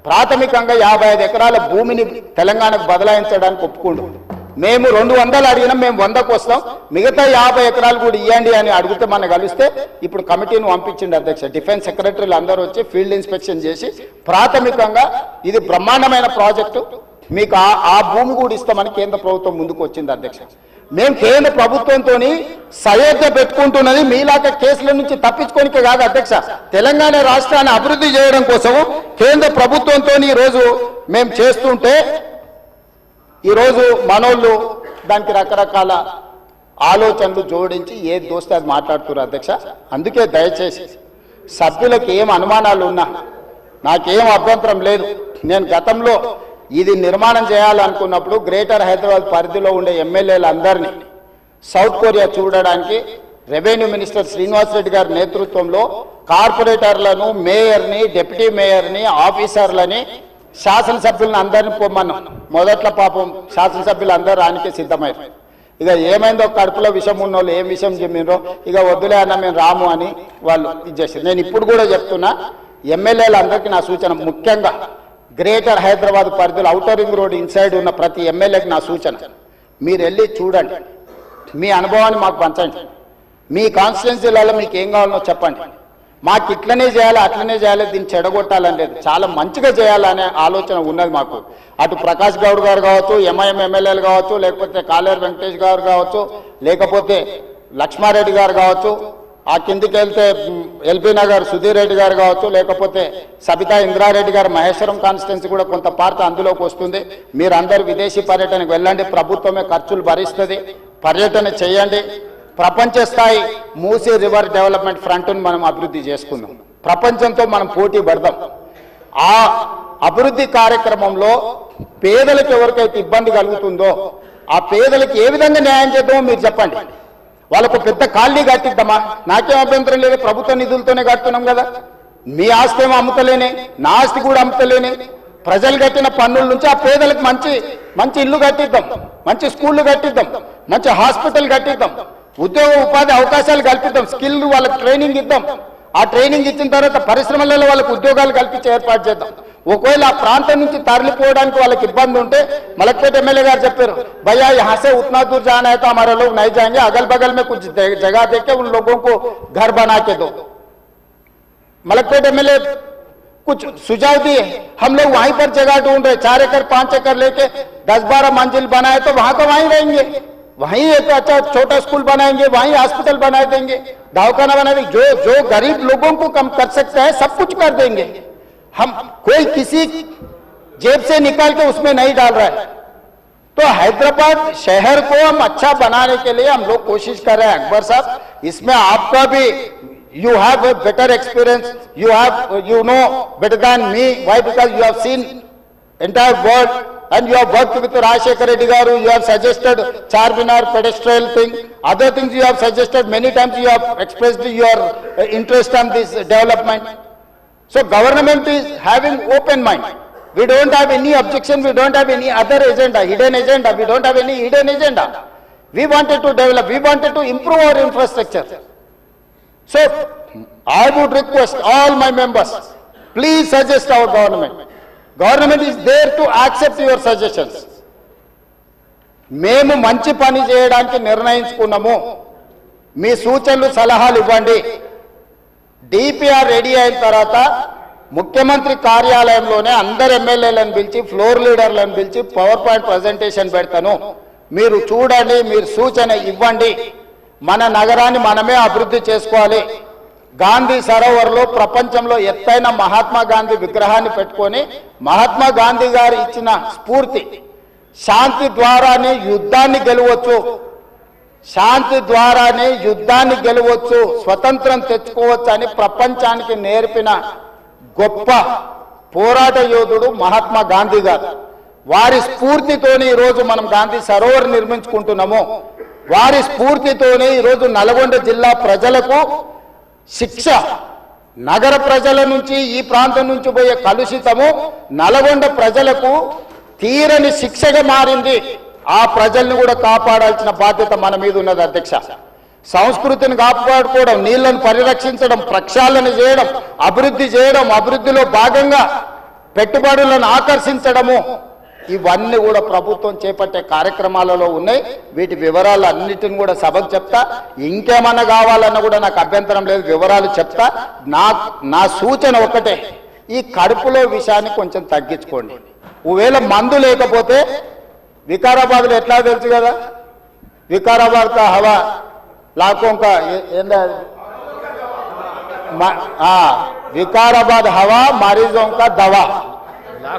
ప్రాథమికంగా 55 ఎకరాల భూమిని తెలంగాణకు బదలాయించడానికి ఒప్పుకుండు. మేము 200 అడిగినాం, మేము 100కు వస్తాం, మిగతా 50 ఎకరాలు కూడా ఇవ్వండి అని అడిగితే మనం కలిస్తే ఇప్పుడు కమిటీని పంపించింది అధ్యక్ష. డిఫెన్స్ సెక్రటరీలు అందరూ వచ్చి ఫీల్డ్ ఇన్స్పెక్షన్ చేసి ప్రాథమికంగా ఇది బ్రహ్మాండమైన ప్రాజెక్టు, మీకు ఆ భూమి కూడా ఇస్తామని కేంద్ర ప్రభుత్వం ముందుకు వచ్చింది అధ్యక్ష. మేము కేంద్ర ప్రభుత్వంతో సయోధ్య పెట్టుకుంటున్నది మీలాగా కేసుల నుంచి తప్పించుకోనికే కాదు అధ్యక్ష, తెలంగాణ రాష్ట్రాన్ని అభివృద్ధి చేయడం కోసం కేంద్ర ప్రభుత్వంతో ఈరోజు మేము చేస్తుంటే ఈరోజు మనోళ్ళు దానికి రకరకాల ఆలోచనలు జోడించి ఏది దోస్తే అది మాట్లాడుతున్నారు అధ్యక్ష. అందుకే దయచేసి సభ్యులకు ఏం అనుమానాలు ఉన్నా నాకేం అభ్యంతరం లేదు. నేను గతంలో ఇది నిర్మాణం చేయాలనుకున్నప్పుడు గ్రేటర్ హైదరాబాద్ పరిధిలో ఉండే ఎమ్మెల్యేలందరినీ సౌత్ కొరియా చూడడానికి రెవెన్యూ మినిస్టర్ శ్రీనివాస్ రెడ్డి గారి నేతృత్వంలో కార్పొరేటర్లను, మేయర్ని, డిప్యూటీ మేయర్ని, ఆఫీసర్లని, శాసనసభ్యులను అందరినీ పొమ్మన్నాం. మొదట్లో పాపం శాసనసభ్యులు అందరూ రానికే సిద్ధమయ్యారు. ఇక ఏమైందో కడుపులో విషం ఉన్న వాళ్ళు ఏం విషయం చెప్పినరో ఇక వద్దులే అన్న మేము రాము అని వాళ్ళు ఇచ్చేసారు. నేను ఇప్పుడు కూడా చెప్తున్నా, ఎమ్మెల్యేలందరికీ నా సూచన, ముఖ్యంగా గ్రేటర్ హైదరాబాద్ పరిధిలో ఔటర్ రింగ్ రోడ్ ఇన్సైడ్ ఉన్న ప్రతి ఎమ్మెల్యేకి నా సూచన, మీరు వెళ్ళి చూడండి, మీ అనుభవాన్ని మాకు పంచండి, మీ కాన్స్టిట్యున్సీలలో మీకు ఏం కావాలనో చెప్పండి. మాకు ఇట్లనే చేయాలి అట్లనే చేయాలి దీన్ని చెడగొట్టాలని లేదు, చాలా మంచిగా చేయాలనే ఆలోచన ఉన్నది మాకు. అటు ప్రకాష్ గౌడ్ గారు కావచ్చు, ఎంఐఎం ఎమ్మెల్యేలు కావచ్చు, లేకపోతే కాలేరు వెంకటేష్ గారు కావచ్చు, లేకపోతే లక్ష్మారెడ్డి గారు కావచ్చు, ఆ కిందికి వెళ్తే ఎల్బీ నగర్ సుధీర్ రెడ్డి గారు కావచ్చు, లేకపోతే సబితా ఇంద్రారెడ్డి గారు మహేశ్వరం కాన్స్టిట్యున్సీ కూడా కొంత పార్ట్ అందులోకి వస్తుంది. మీరందరూ విదేశీ పర్యటనకు వెళ్ళండి, ప్రభుత్వమే ఖర్చులు భరిస్తుంది, పర్యటన చేయండి. ప్రపంచ స్థాయి మూసీ రివర్ డెవలప్మెంట్ ఫ్రంట్ను మనం అభివృద్ధి చేసుకుందాం, ప్రపంచంతో మనం పోటీ పడదాం. ఆ అభివృద్ధి కార్యక్రమంలో పేదలకు ఎవరికైతే ఇబ్బంది కలుగుతుందో ఆ పేదలకు ఏ విధంగా న్యాయం చేద్దామో మీరు చెప్పండి. వాళ్ళకు పెద్ద కాలనీ కట్టిద్దామా? నాకేం అభ్యంతరం లేదు, ప్రభుత్వ నిధులతోనే కడుతున్నాం కదా. మీ ఆస్తి ఏమో అమ్ముతలేనే, నా ఆస్తి కూడా అమ్ముతలేనే. ప్రజలు కట్టిన పన్నుల నుంచి ఆ పేదలకు మంచి మంచి ఇల్లు కట్టిద్దాం, మంచి స్కూళ్ళు కట్టిద్దాం, మంచి హాస్పిటల్ కట్టిద్దాం, ఉద్యోగ ఉపాధి అవకాశాలు కల్పిద్దాం, స్కిల్ వాళ్ళకి ట్రైనింగ్ ఇద్దాం. ఆ ట్రైనింగ్ ఇచ్చిన తర్వాత పరిశ్రమలలో వాళ్ళకి ఉద్యోగాలు కల్పించి ఏర్పాటు చేద్దాం. ఒకవేళ ఆ ప్రాంతం నుంచి తరలిపోవడానికి వాళ్ళకి ఇబ్బంది ఉంటే మలక్పేట ఎమ్మెల్యే గారు చెప్పారు, भैया यहाँ से उतना दूर जाना है तो हमारे लोग नहीं जाएंगे, अगल बगल में कुछ जगह देके उन लोगों को घर बना के दो। मलकपेट एमएलए कुछ सुझाव दिए, हम लोग वहीं पर जगह ढूंढ रहे, 4 एकड़ 5 एकड़ लेके 10-12 मंजिल बनाए तो वहां को वहीं रहेंगे, वहीं एक अच्छा छोटा स्कूल बनाएंगे, वहीं हॉस्पिटल बना देंगे, दवाखाना बना देंगे। जो जो गरीब लोगों को कम कर सकते हैं सब कुछ कर देंगे। हम कोई किसी जेब से निकाल के उसमें नहीं डाल रहा है। तो हैदराबाद शहर को हम अच्छा बनाने के लिए हम लोग कोशिश कर रहे हैं। अकबर साहब, इसमें आपका भी you have a better experience, you know better than me. Why? Because you have seen entire world and you have worked with Rajshekar Reddy garu, you have suggested Charminar pedestrian thing, other things you have suggested, many times you have expressed your interest on this development. So government is having open mind. We don't have any objection, we don't have any other agenda, hidden agenda, we don't have any hidden agenda. We wanted to develop, we wanted to improve our infrastructure. So I would request all my members, please suggest our government. Government is there to accept your suggestions. మేము మంచి పని చేయడానికి నిర్ణయించుకున్నాము, మీ సూచనలు సలహాలు ఇవ్వండి. DPR ready అయిన తర్వాత ముఖ్యమంత్రి కార్యాలయంలోనే అందరు ఎమ్మెల్యేలను పిలిచి ఫ్లోర్ లీడర్లను పిలిచి పవర్ పాయింట్ ప్రజెంటేషన్ పెడతాను, మీరు చూడండి, మీరు సూచన ఇవ్వండి. మన నగరాన్ని మనమే అభివృద్ధి చేసుకోవాలి. గాంధీ సరోవర్లో ప్రపంచంలో ఎత్తైన మహాత్మా గాంధీ విగ్రహాన్ని పెట్టుకొని మహాత్మా గాంధీ గారు ఇచ్చిన స్ఫూర్తి, శాంతి ద్వారానే యుద్ధాన్ని గెలవచ్చు, శాంతి ద్వారానే యుద్ధాన్ని గెలవచ్చు, స్వతంత్రం తెచ్చుకోవచ్చు అని ప్రపంచానికి నేర్పిన గొప్ప పోరాట యోధుడు మహాత్మా గాంధీ గారు. వారి స్ఫూర్తితోనే ఈరోజు మనం గాంధీ సరోవర్ నిర్మించుకుంటున్నాము. వారి స్ఫూర్తితోనే ఈరోజు నల్గొండ జిల్లా ప్రజలకు శిక్ష, నగర ప్రజల నుంచి ఈ ప్రాంతం నుంచి పోయే కలుషితము నల్గొండ ప్రజలకు తీరని శిక్షగా మారింది. ఆ ప్రజల్ని కూడా కాపాడాల్సిన బాధ్యత మన మీద ఉన్నది అధ్యక్ష. సంస్కృతిని కాపాడుకోవడం, నీళ్లను పరిరక్షించడం, ప్రక్షాళన చేయడం, అభివృద్ధి చేయడం, అభివృద్ధిలో భాగంగా పెట్టుబడులను ఆకర్షించడము, ఇవన్నీ కూడా ప్రభుత్వం చేపట్టే కార్యక్రమాలలో ఉన్నాయి. వీటి వివరాలు అన్నిటిని కూడా సభకు చెప్తా. ఇంకేమన్నా కావాలన్నా కూడా నాకు అభ్యంతరం లేదు, వివరాలు చెప్తా. నా సూచన ఒకటే, ఈ కడుపులో విషయాన్ని కొంచెం తగ్గించుకోండి. ఒకవేళ మందు లేకపోతే వికారాబాద్లో ఎట్లా తెలుసు కదా, వికారాబాద్ కా హవా लाखों का विकाराबाद हवा मरीजों का दवा।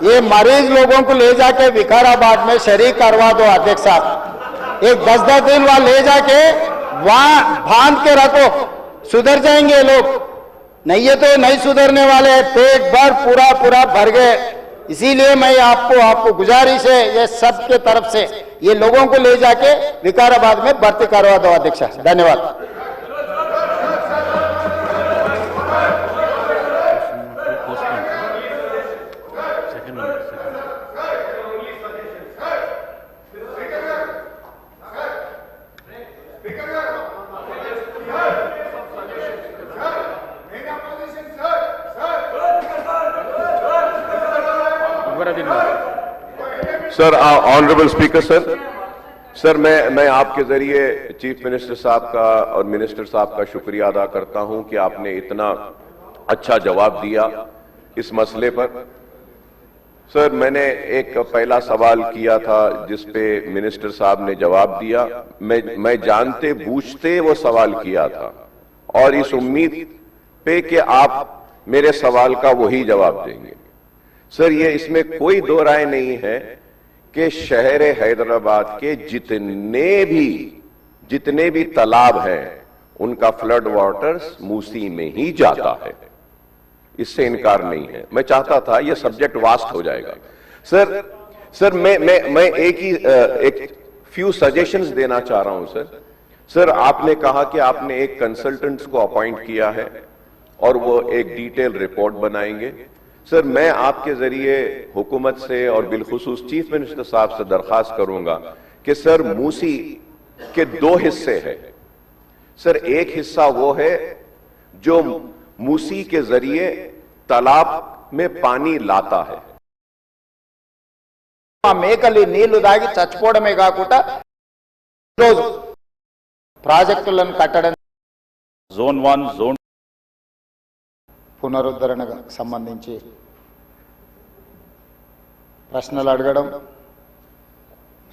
ये मरीज लोगों को ले जाके विकाराबाद में शरीक करवा दो अध्यक्ष साहब। एक 10-10 दिन वहां ले जाके वहां बांध के रखो, सुधर जाएंगे लोग। नहीं ये तो नहीं सुधरने वाले, पेट भर पूरा भर गए। इसीलिए मैं आपको गुजारिश है ये सब के तरफ से, ये लोगों को ले जाके विकाराबाद में भर्ती करवा दो अध्यक्ष। धन्यवाद। सर, ऑनरेबल स्पीकर सर, मैं आपके जरिए चीफ मिनिस्टर साहब का और मिनिस्टर साहब का शुक्रिया अदा करता हूं कि आपने इतना अच्छा जवाब दिया इस मसले पर। सर, मैंने एक पहला सवाल किया था जिस पे मिनिस्टर साहब ने जवाब दिया। मैं जानते बूझते वो सवाल किया था और इस उम्मीद पे कि आप मेरे सवाल का वही जवाब देंगे। सर, ये इसमें कोई दो राय नहीं है कि शहर हैदराबाद के जितने भी तालाब हैं उनका फ्लड वाटर्स मूसी में ही जाता है, इससे इनकार नहीं है। मैं चाहता था ये सब्जेक्ट वास्ट हो जाएगा। सर मैं एक फ्यू सजेशंस देना चाह रहा हूं। सर आपने कहा कि आपने एक कंसल्टेंट्स को अपॉइंट किया है और वो एक डिटेल रिपोर्ट बनाएंगे। सर, मैं आपके जरिए हुकूमत से और बिलखुसूस चीफ मिनिस्टर साहब से दरखास्त करूंगा कि सर मूसी के दो हिस्से हैं। सर, एक हिस्सा वो है जो मूसी के जरिए तालाब में पानी लाता है। మేకలి నీళ్లు దాగి చచ్చిపోవడమే కాకుండా రోజు ప్రాజెక్టులను కట్టడం, జోన్ 1 జోన్ పునరుద్ధరణకు సంబంధించి ప్రశ్నలు అడగడం,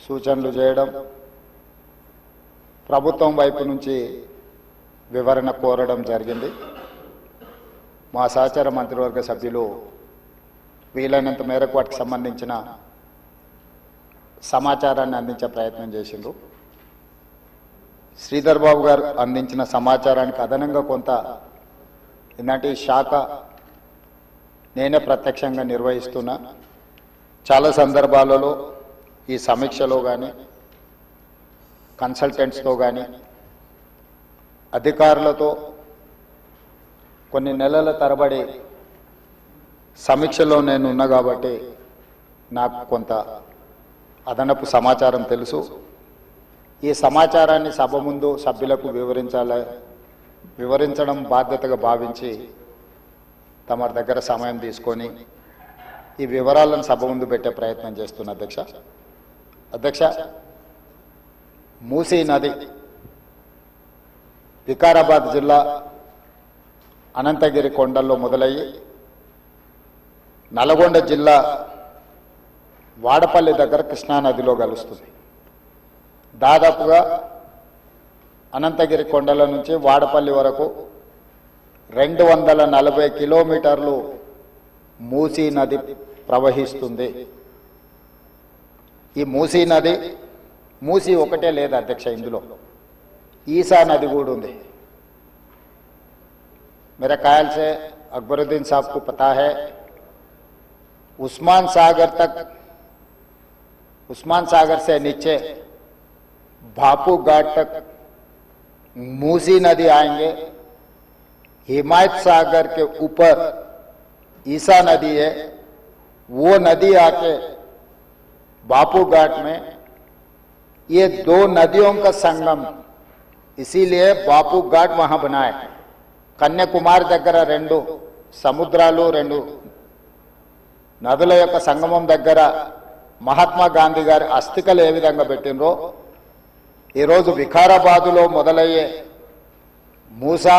సూచనలు చేయడం, ప్రభుత్వం వైపు నుంచి వివరణ కోరడం జరిగింది. మా సహచార మంత్రివర్గ సభ్యులు వీలైనంత మేరకు వాటికి సంబంధించిన సమాచారాన్ని అందించే ప్రయత్నం చేసిండ్రు. శ్రీధర్ బాబు గారు అందించిన సమాచారానికి అదనంగా కొంత ఇలాంటి శాఖ నేనే ప్రత్యక్షంగా నిర్వహిస్తున్నా. చాలా సందర్భాలలో ఈ సమీక్షలో కానీ కన్సల్టెంట్స్తో కానీ అధికారులతో కొన్ని నెలల తరబడి సమీక్షలో నేను ఉన్నా కాబట్టి నాకు కొంత అదనపు సమాచారం తెలుసు. ఈ సమాచారాన్ని సభ ముందు సభ్యులకు వివరించడం బాధ్యతగా భావించి తమ దగ్గర సమయం తీసుకొని ఈ వివరాలను సభ ముందు పెట్టే ప్రయత్నం చేస్తున్న అధ్యక్ష, మూసీ నది వికారాబాద్ జిల్లా అనంతగిరి కొండల్లో మొదలయ్యి నల్గొండ జిల్లా వాడపల్లి దగ్గర కృష్ణానదిలో కలుస్తుంది. దాదాపుగా అనంతగిరి కొండల నుంచి వాడపల్లి వరకు 240 కిలోమీటర్లు మూసీ నది ప్రవహిస్తుంది. ఈ మూసీ నది మూసీ ఒకటే లేదు అధ్యక్ష, ఇందులో ఈసా నది కూడా ఉంది. मेरे ख्याल से अकबरुद्दीन साहब को पता है, उस्मान सागर से नीचे भापू घाट तक मूसी नदी आएंगे। हिमायत सागर के ऊपर ईसा नदी है, वो नदी आके बापू घाट में, ये दो नदियों का संगम, इसीलिए बापू घाट वहां बनाए। కన్యాకుమారి దగ్గర 2 సముద్రాలు 2 నదుల యొక్క సంగమం దగ్గర మహాత్మా గాంధీ గారి అస్థికలు ఏ విధంగా పెట్టినరో ఈరోజు వికారాబాదులో మొదలయ్యే మూసా,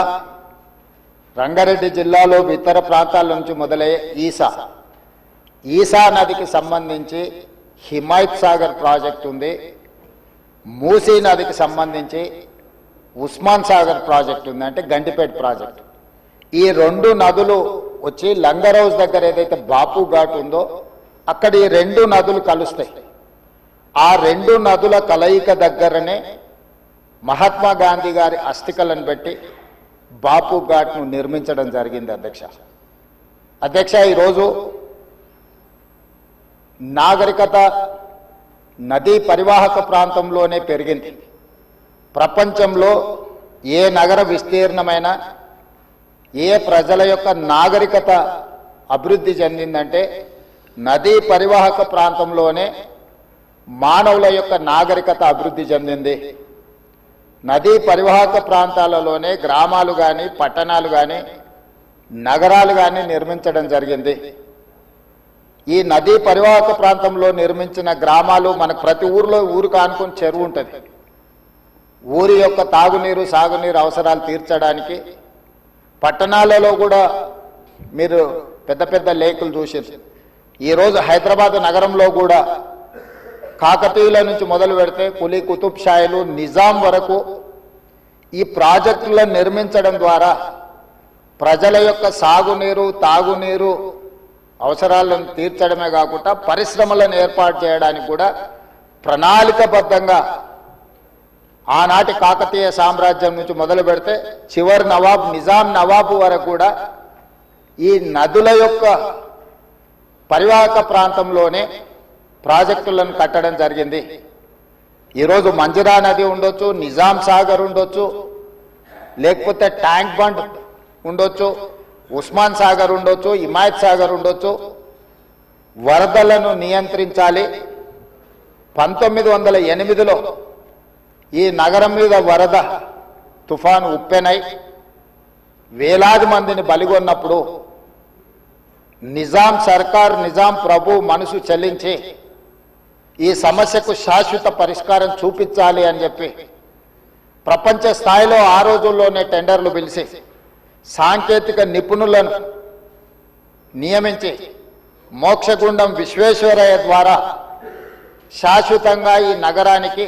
రంగారెడ్డి జిల్లాలో ఇతర ప్రాంతాల నుంచి మొదలయ్యే ఈసా నదికి సంబంధించి హిమాయత్ సాగర్ ప్రాజెక్ట్ ఉంది. మూసీ నదికి సంబంధించి ఉస్మాన్ సాగర్ ప్రాజెక్ట్ ఉంది, అంటే గంటిపేట ప్రాజెక్ట్. ఈ 2 నదులు వచ్చి లంగరౌజ్ దగ్గర ఏదైతే బాపు ఘాట్ ఉందో అక్కడ ఈ 2 నదులు కలుస్తాయి. ఆ 2 నదుల కలయిక దగ్గరనే మహాత్మా గాంధీ గారి అస్థికలను పెట్టి బాపు ఘాట్ను నిర్మించడం జరిగింది. అధ్యక్ష, ఈరోజు నాగరికత నదీ పరివాహక ప్రాంతంలోనే పెరిగింది. ప్రపంచంలో ఏ నగర విస్తీర్ణమైన ఏ ప్రజల యొక్క నాగరికత అభివృద్ధి చెందిందంటే నదీ పరివాహక ప్రాంతంలోనే మానవుల యొక్క నాగరికత అభివృద్ధి చెందింది. నదీ పరివాహక ప్రాంతాలలోనే గ్రామాలు కానీ పట్టణాలు కానీ నగరాలు కానీ నిర్మించడం జరిగింది. ఈ నదీ పరివాహక ప్రాంతంలో నిర్మించిన గ్రామాలు మనకు ప్రతి ఊరికి ఆనుకొని చెరువు ఉంటుంది. ఊరి యొక్క తాగునీరు సాగునీరు అవసరాలు తీర్చడానికి పట్టణాలలో కూడా మీరు పెద్ద పెద్ద లేకులు చూసారు. ఈరోజు హైదరాబాద్ నగరంలో కూడా కాకతీయుల నుంచి మొదలు పెడితే కులీ కుతుబ్ షాయిలు నిజాం వరకు ఈ ప్రాజెక్టులను నిర్మించడం ద్వారా ప్రజల యొక్క సాగునీరు తాగునీరు అవసరాలను తీర్చడమే కాకుండా పరిశ్రమలను ఏర్పాటు చేయడానికి కూడా ప్రణాళికబద్ధంగా ఆనాటి కాకతీయ సామ్రాజ్యం నుంచి మొదలు పెడితే చివరి నవాబ్ నిజాం నవాబు వరకు కూడా ఈ నదుల యొక్క పరివాహక ప్రాంతంలోనే ప్రాజెక్టులను కట్టడం జరిగింది. ఈరోజు మంజిరా నది ఉండొచ్చు, నిజాం సాగర్ ఉండొచ్చు, లేకపోతే ట్యాంక్ బండ్ ఉండొచ్చు, ఉస్మాన్ సాగర్ ఉండొచ్చు, హిమాయత్ సాగర్ ఉండొచ్చు. వరదలను నియంత్రించాలి. 1908లో ఈ నగరం మీద వరద తుఫాను ఉప్పెనై వేలాది మందిని బలిగొన్నప్పుడు నిజాం సర్కార్ నిజాం ప్రభు మనసు చెల్లించి ఈ సమస్యకు శాశ్వత పరిష్కారం చూపించాలి అని చెప్పి ప్రపంచ స్థాయిలో ఆ రోజుల్లోనే టెండర్లు పిలిచి సాంకేతిక నిపుణులను నియమించి మోక్షగుండం విశ్వేశ్వరయ్య ద్వారా శాశ్వతంగా ఈ నగరానికి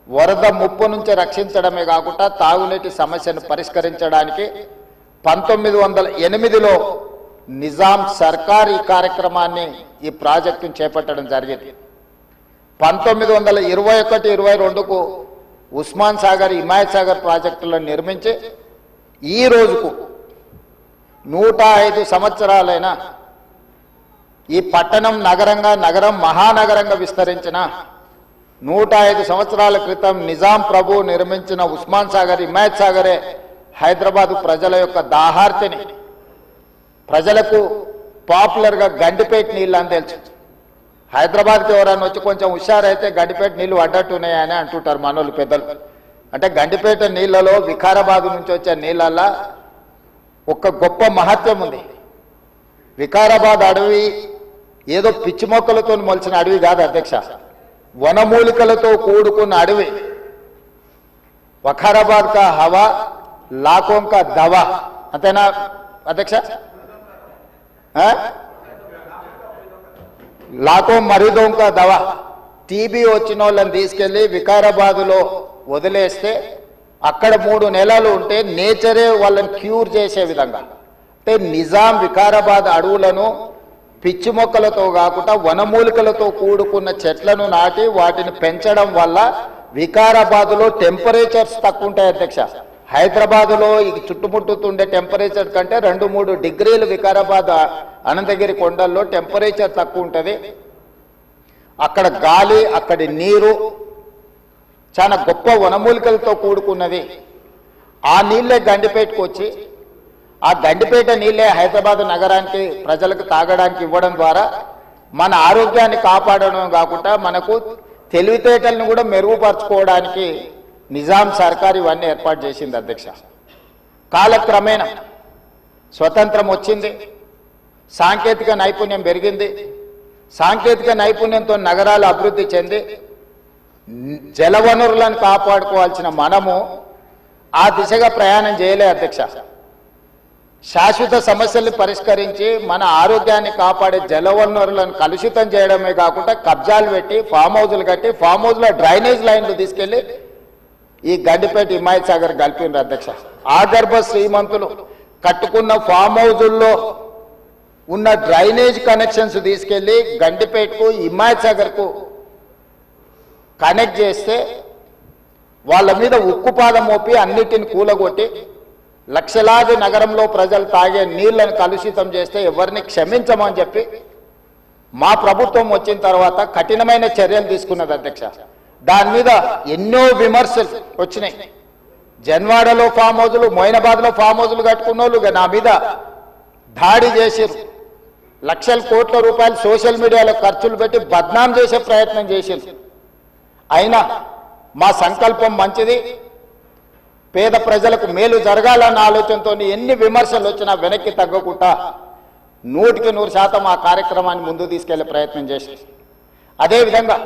వరద ముప్పు నుంచి రక్షించడమే కాకుండా తాగునీటి సమస్యను పరిష్కరించడానికి 1908లో నిజాం సర్కార్ ఈ కార్యక్రమాన్ని ఈ ప్రాజెక్టును చేపట్టడం జరిగింది. 1921-22కు ఉస్మాన్ సాగర్ హిమాయత్ సాగర్ ప్రాజెక్టులను నిర్మించి ఈ రోజుకు 105 సంవత్సరాలైన ఈ పట్టణం నగరం మహానగరంగా విస్తరించిన 105 సంవత్సరాల క్రితం నిజాం ప్రభు నిర్మించిన ఉస్మాన్ సాగర్ హిమాయత్ సాగరే హైదరాబాదు ప్రజల యొక్క దాహార్తిని ప్రజలకు పాపులర్గా గండిపేట నీళ్ళు అని తెలుసు. హైదరాబాద్కి ఎవరైనా వచ్చి కొంచెం హుషారైతే గండిపేట నీళ్ళు అడ్డట్టున్నాయని అంటుంటారు మనోళ్ళు పెద్దలు. అంటే గండిపేట నీళ్ళలో వికారాబాద్ నుంచి వచ్చే నీళ్ళల్లో ఒక గొప్ప మహత్వం ఉంది. వికారాబాద్ అడవి ఏదో పిచ్చి మొక్కలతో మొలిచిన అడవి కాదు అధ్యక్ష, వనమూలికలతో కూడుకున్న అడవి. వఖారాబాద్ కా హవా లాఖోం కా దవా, అంతేనా అధ్యక్ష? లాఖో మరీదోం కా దవా. టీబీ వచ్చిన వాళ్ళని తీసుకెళ్లి వికారాబాదులో వదిలేస్తే అక్కడ 3 నెలలు ఉంటే నేచరే వాళ్ళని క్యూర్ చేసే విధంగా, అంటే నిజాం వికారాబాద్ అడవులను పిచ్చి మొక్కలతో కాకుండా వనమూలికలతో కూడుకున్న చెట్లను నాటి వాటిని పెంచడం వల్ల వికారాబాద్లో టెంపరేచర్స్ తక్కువ ఉంటాయి అధ్యక్ష. హైదరాబాద్లో ఈ చుట్టుముట్టుతుండే టెంపరేచర్ కంటే 2-3 డిగ్రీలు వికారాబాద్ అనంతగిరి కొండల్లో టెంపరేచర్ తక్కువ ఉంటుంది. అక్కడ గాలి, అక్కడి నీరు చాలా గొప్ప వనమూలికలతో కూడుకున్నది. ఆ నీళ్ళే గండిపేటకు వచ్చి ఆ గండిపేట నీళ్ళే హైదరాబాద్ నగరానికి ప్రజలకు తాగడానికి ఇవ్వడం ద్వారా మన ఆరోగ్యాన్ని కాపాడడం కాకుండా మనకు తెలివితేటలను కూడా మెరుగుపరచుకోవడానికి నిజాం సర్కార్ ఇవన్నీ ఏర్పాటు చేసింది అధ్యక్ష. కాలక్రమేణా స్వతంత్రం వచ్చింది, సాంకేతిక నైపుణ్యం పెరిగింది. సాంకేతిక నైపుణ్యంతో నగరాలు అభివృద్ధి చెంది జలవనరులను కాపాడుకోవాల్సిన మనము ఆ దిశగా ప్రయాణం చేయలే అధ్యక్ష. శాశ్వత సమస్యల్ని పరిష్కరించి మన ఆరోగ్యాన్ని కాపాడే జలవనరులను కలుషితం చేయడమే కాకుండా కబ్జాలు పెట్టి ఫామ్ హౌజులు కట్టి ఫామ్ హౌజ్లో డ్రైనేజ్ లైన్లు తీసుకెళ్లి ఈ గండిపేట హిమాయత్ సాగర్ కలిపిండ్రు అధ్యక్ష. ఆగర్భ శ్రీమంతులు కట్టుకున్న ఫామ్ హౌజుల్లో ఉన్న డ్రైనేజ్ కనెక్షన్స్ తీసుకెళ్లి గండిపేటకు హిమాయత్ సాగర్కు కనెక్ట్ చేస్తే వాళ్ళ మీద ఉక్కుపాదం మోపి అన్నిటిని కూలగొట్టి లక్షలాది నగరంలో ప్రజలు తాగే నీళ్లను కలుషితం చేస్తే ఎవరిని క్షమించమని చెప్పి మా ప్రభుత్వం వచ్చిన తర్వాత కఠినమైన చర్యలు తీసుకున్నది అధ్యక్ష. దాని మీద ఎన్నో విమర్శలు వచ్చినాయి. జన్వాడలో ఫామ్ హౌజులు, మొయినాబాద్లో ఫామ్ హౌజులు కట్టుకున్న వాళ్ళు నా మీద దాడి చేసిరు. లక్షల కోట్ల రూపాయలు సోషల్ మీడియాలో ఖర్చులు పెట్టి బద్నాం చేసే ప్రయత్నం చేసిరు. అయినా మా సంకల్పం మంచిది, పేద ప్రజలకు మేలు జరగాలన్న ఆలోచనతో ఎన్ని విమర్శలు వచ్చినా వెనక్కి తగ్గకుండా 100% ఆ కార్యక్రమాన్ని ముందు తీసుకెళ్లే ప్రయత్నం చేసి, అదేవిధంగా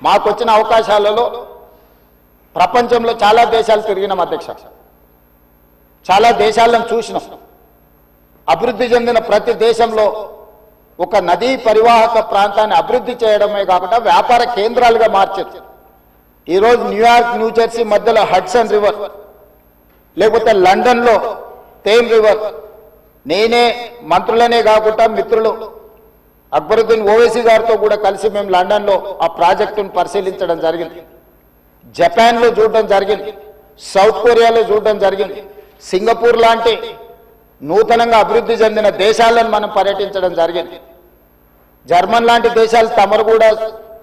మాకు వచ్చిన అవకాశాలలో ప్రపంచంలో చాలా దేశాలు తిరిగినాం అధ్యక్ష. చాలా దేశాలను చూసినాం. అభివృద్ధి చెందిన ప్రతి దేశంలో ఒక నదీ పరివాహక ప్రాంతాన్ని అభివృద్ధి చేయడమే కాకుండా వ్యాపార కేంద్రాలుగా మార్చారు. ఈరోజు న్యూయార్క్, న్యూజెర్సీ మధ్యలో హడ్సన్ రివర్, లేకపోతే లండన్లో థేమ్ రివర్. నేనే మంత్రులనే కాకుండా మిత్రులు అక్బరుద్దీన్ ఓవైసీ గారితో కూడా కలిసి మేము లండన్లో ఆ ప్రాజెక్టును పరిశీలించడం జరిగింది. జపాన్లో చూడడం జరిగింది, సౌత్ కొరియాలో చూడడం జరిగింది, సింగపూర్ లాంటి నూతనంగా అభివృద్ధి చెందిన దేశాలను మనం పర్యటించడం జరిగింది. జర్మన్ లాంటి దేశాలు తమరు కూడా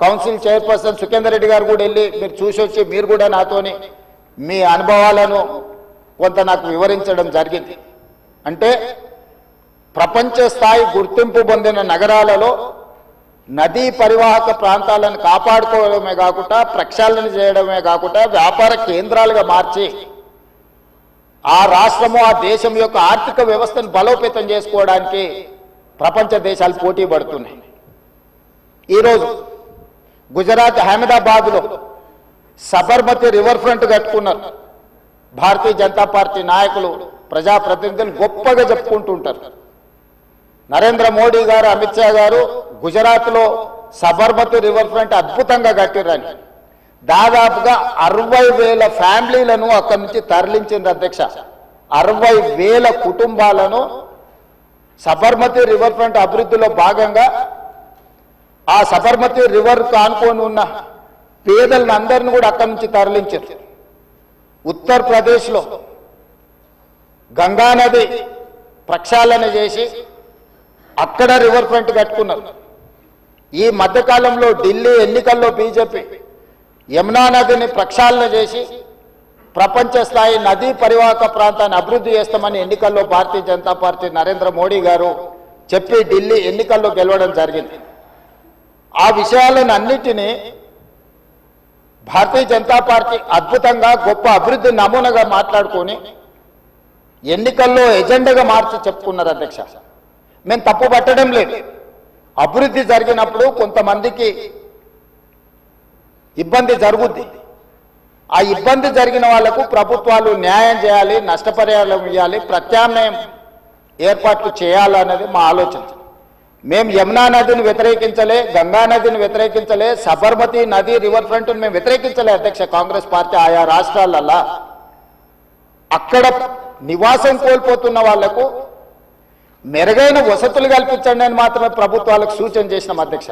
కౌన్సిల్ చైర్పర్సన్ సుఖేందర్ రెడ్డి గారు కూడా వెళ్ళి మీరు చూసి వచ్చి మీరు కూడా నాతోని మీ అనుభవాలను కొంత నాకు వివరించడం జరిగింది. అంటే ప్రపంచ స్థాయి గుర్తింపు పొందిన నగరాలలో నదీ పరివాహక ప్రాంతాలను కాపాడుకోవడమే కాకుండా ప్రక్షాళన చేయడమే కాకుండా వ్యాపార కేంద్రాలుగా మార్చి ఆ రాష్ట్రము ఆ దేశం యొక్క ఆర్థిక వ్యవస్థను బలోపేతం చేసుకోవడానికి ప్రపంచ దేశాలు పోటీ పడుతున్నాయి. ఈరోజు గుజరాత్ అహ్మదాబాద్లో సబర్మతి రివర్ ఫ్రంట్ కట్టుకున్నారు. భారతీయ జనతా పార్టీ నాయకులు, ప్రజాప్రతినిధులు గొప్పగా చెప్పుకుంటుంటారు. నరేంద్ర మోడీ గారు, అమిత్ షా గారు గుజరాత్లో సబర్మతి రివర్ ఫ్రంట్ అద్భుతంగా కట్టిరని దాదాపుగా 60,000 ఫ్యామిలీలను అక్కడి నుంచి తరలించింది అధ్యక్ష. 60,000 కుటుంబాలను సబర్మతి రివర్ ఫ్రంట్ అభివృద్ధిలో భాగంగా ఆ సబర్మతి రివర్ కానుకొని ఉన్న పేదలను అందరిని కూడా అక్కడి నుంచి తరలించారు. ఉత్తరప్రదేశ్లో గంగానది ప్రక్షాళన చేసి అక్కడ రివర్ ఫ్రంట్ కట్టుకున్నారు. ఈ మధ్యకాలంలో ఢిల్లీ ఎన్నికల్లో బీజేపీ యమునా నదిని ప్రక్షాళన చేసి ప్రపంచ స్థాయి నదీ పరివాహక ప్రాంతాన్ని అభివృద్ధి చేస్తామని ఎన్నికల్లో భారతీయ జనతా పార్టీ నరేంద్ర మోడీ గారు చెప్పి ఢిల్లీ ఎన్నికల్లో గెలవడం జరిగింది. ఆ విషయాలను అన్నిటినీ భారతీయ జనతా పార్టీ అద్భుతంగా గొప్ప అభివృద్ధి నమూనాగా మాట్లాడుకొని ఎన్నికల్లో ఎజెండాగా మార్చి చెప్పుకున్నారు అధ్యక్ష. మేము తప్పు పట్టడం లేదు. అభివృద్ధి జరిగినప్పుడు కొంతమందికి ఇబ్బంది జరుగుద్ది. ఆ ఇబ్బంది జరిగిన వాళ్లకు ప్రభుత్వాలు న్యాయం చేయాలి, నష్టపరిహారం ఇవ్వాలి, ప్రత్యామ్నాయం ఏర్పాట్లు చేయాలన్నది మా ఆలోచన. మేము యమునా నదిని వ్యతిరేకించలే, గంగా నదిని వ్యతిరేకించలే, సబర్మతి నది రివర్ ఫ్రంట్ మేము వ్యతిరేకించలే అధ్యక్ష. కాంగ్రెస్ పార్టీ ఆయా రాష్ట్రాలల్లా అక్కడ నివాసం కోల్పోతున్న వాళ్లకు మెరుగైన వసతులు కల్పించండి అని మాత్రమే ప్రభుత్వాలకు సూచన చేసినాం అధ్యక్ష.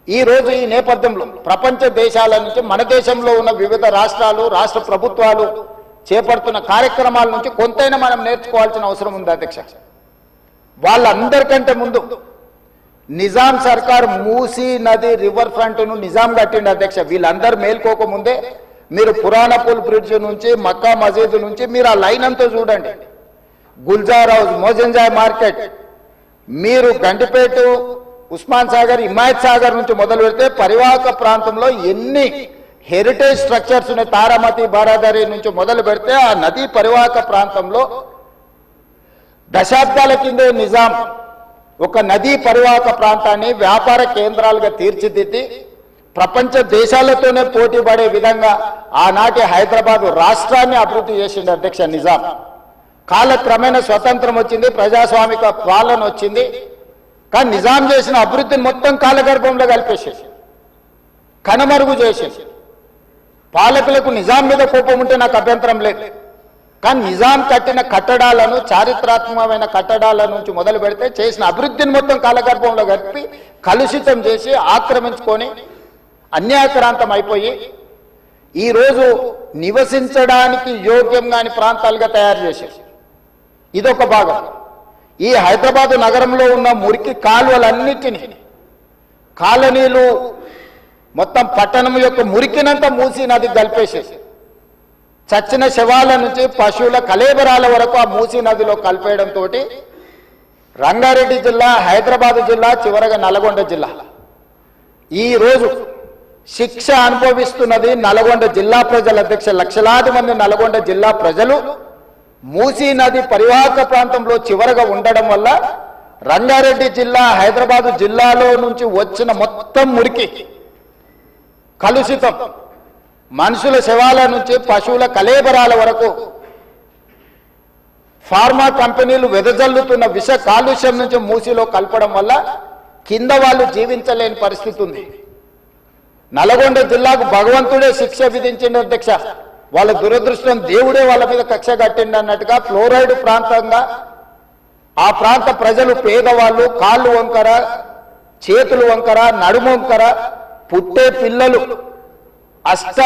ఈ రోజు ఈ నేపథ్యంలో ప్రపంచ దేశాల నుంచి మన దేశంలో ఉన్న వివిధ రాష్ట్రాలు, రాష్ట్ర ప్రభుత్వాలు చేపడుతున్న కార్యక్రమాల నుంచి కొంతైనా మనం నేర్చుకోవాల్సిన అవసరం ఉంది అధ్యక్ష. వాళ్ళందరికంటే ముందు నిజాం సర్కార్ మూసీ నది రివర్ ఫ్రంట్ను నిజాం కట్టిండి అధ్యక్ష. వీళ్ళందరూ మేల్కోకముందే మీరు పురాణపుల్ బ్రిడ్జ్ నుంచి మక్కా మసీదు నుంచి మీరు ఆ లైన్ అంతా చూడండి. గుల్జార్ హౌస్, మోజంజాయ్ మార్కెట్, మీరు గండిపేట, ఉస్మాన్ సాగర్, హిమాయత్ సాగర్ నుంచి మొదలు పెడితే పరివాహక ప్రాంతంలో ఎన్ని హెరిటేజ్ స్ట్రక్చర్స్ ఉన్నాయి. తారామతి, బారాదరి నుంచి మొదలు పెడితే ఆ నదీ పరివాహక ప్రాంతంలో దశాబ్దాల కిందే నిజాం ఒక నదీ పరివాహక ప్రాంతాన్ని వ్యాపార కేంద్రాలుగా తీర్చిదిద్ది ప్రపంచ దేశాలతోనే పోటీ పడే విధంగా ఆనాటి హైదరాబాద్ రాష్ట్రాన్ని అభివృద్ధి చేసింది అధ్యక్ష నిజాం. కాలక్రమేణా స్వతంత్రం వచ్చింది, ప్రజాస్వామిక పాలన వచ్చింది. కానీ నిజాం చేసిన అభివృద్ధిని మొత్తం కాలగర్భంలో కలిపేసేసి కనుమరుగు చేసేసి పాలకులకు నిజాం మీద కోపం ఉంటే నాకు అభ్యంతరం లేదు. కానీ నిజాం కట్టిన కట్టడాలను, చారిత్రాత్మకమైన కట్టడాల నుంచి మొదలు పెడితే చేసిన అభివృద్ధిని మొత్తం కాలగర్భంలో కలిపి కలుషితం చేసి ఆక్రమించుకొని అన్యాయక్రాంతం అయిపోయి ఈరోజు నివసించడానికి యోగ్యం కాని ప్రాంతాలుగా తయారు చేశారు. ఇదొక భాగం. ఈ హైదరాబాదు నగరంలో ఉన్న మురికి కాలువలన్నిటినీ, కాలనీలు మొత్తం పట్టణం యొక్క మురికినంతా మూసీ నదికి కలిపేసేసి చచ్చిన శవాల నుంచి పశువుల కలేబరాల వరకు ఆ మూసీ నదిలో కలిపేయడంతో రంగారెడ్డి జిల్లా, హైదరాబాదు జిల్లా, చివరగా నల్గొండ జిల్లా ఈరోజు శిక్ష అనుభవిస్తున్నది నల్గొండ జిల్లా ప్రజల అధ్యక్ష. లక్షలాది మంది నల్గొండ జిల్లా ప్రజలు మూసీ నది పరివాహక ప్రాంతంలో చివరగా ఉండడం వల్ల రంగారెడ్డి జిల్లా, హైదరాబాదు జిల్లాలో నుంచి వచ్చిన మొత్తం మురికి, కలుషితం, మనుషుల శవాల నుంచి పశువుల కలేబరాల వరకు ఫార్మా కంపెనీలు వెదజల్లుతున్న విష కాలుష్యం నుంచి మూసిలో కలపడం వల్ల కింద వాళ్ళు జీవించలేని పరిస్థితి ఉంది. నల్గొండ జిల్లాకు భగవంతుడే శిక్ష విధించింది అధ్యక్ష. వాళ్ళ దురదృష్టం దేవుడే వాళ్ళ మీద కక్ష కట్టిండి అన్నట్టుగా ఫ్లోరైడ్ ప్రాంతంగా ఆ ప్రాంత ప్రజలు పేదవాళ్ళు కాళ్ళు వంకర, చేతులు వంకర, నడుము వంకర, పుట్టే పిల్లలు అష్ట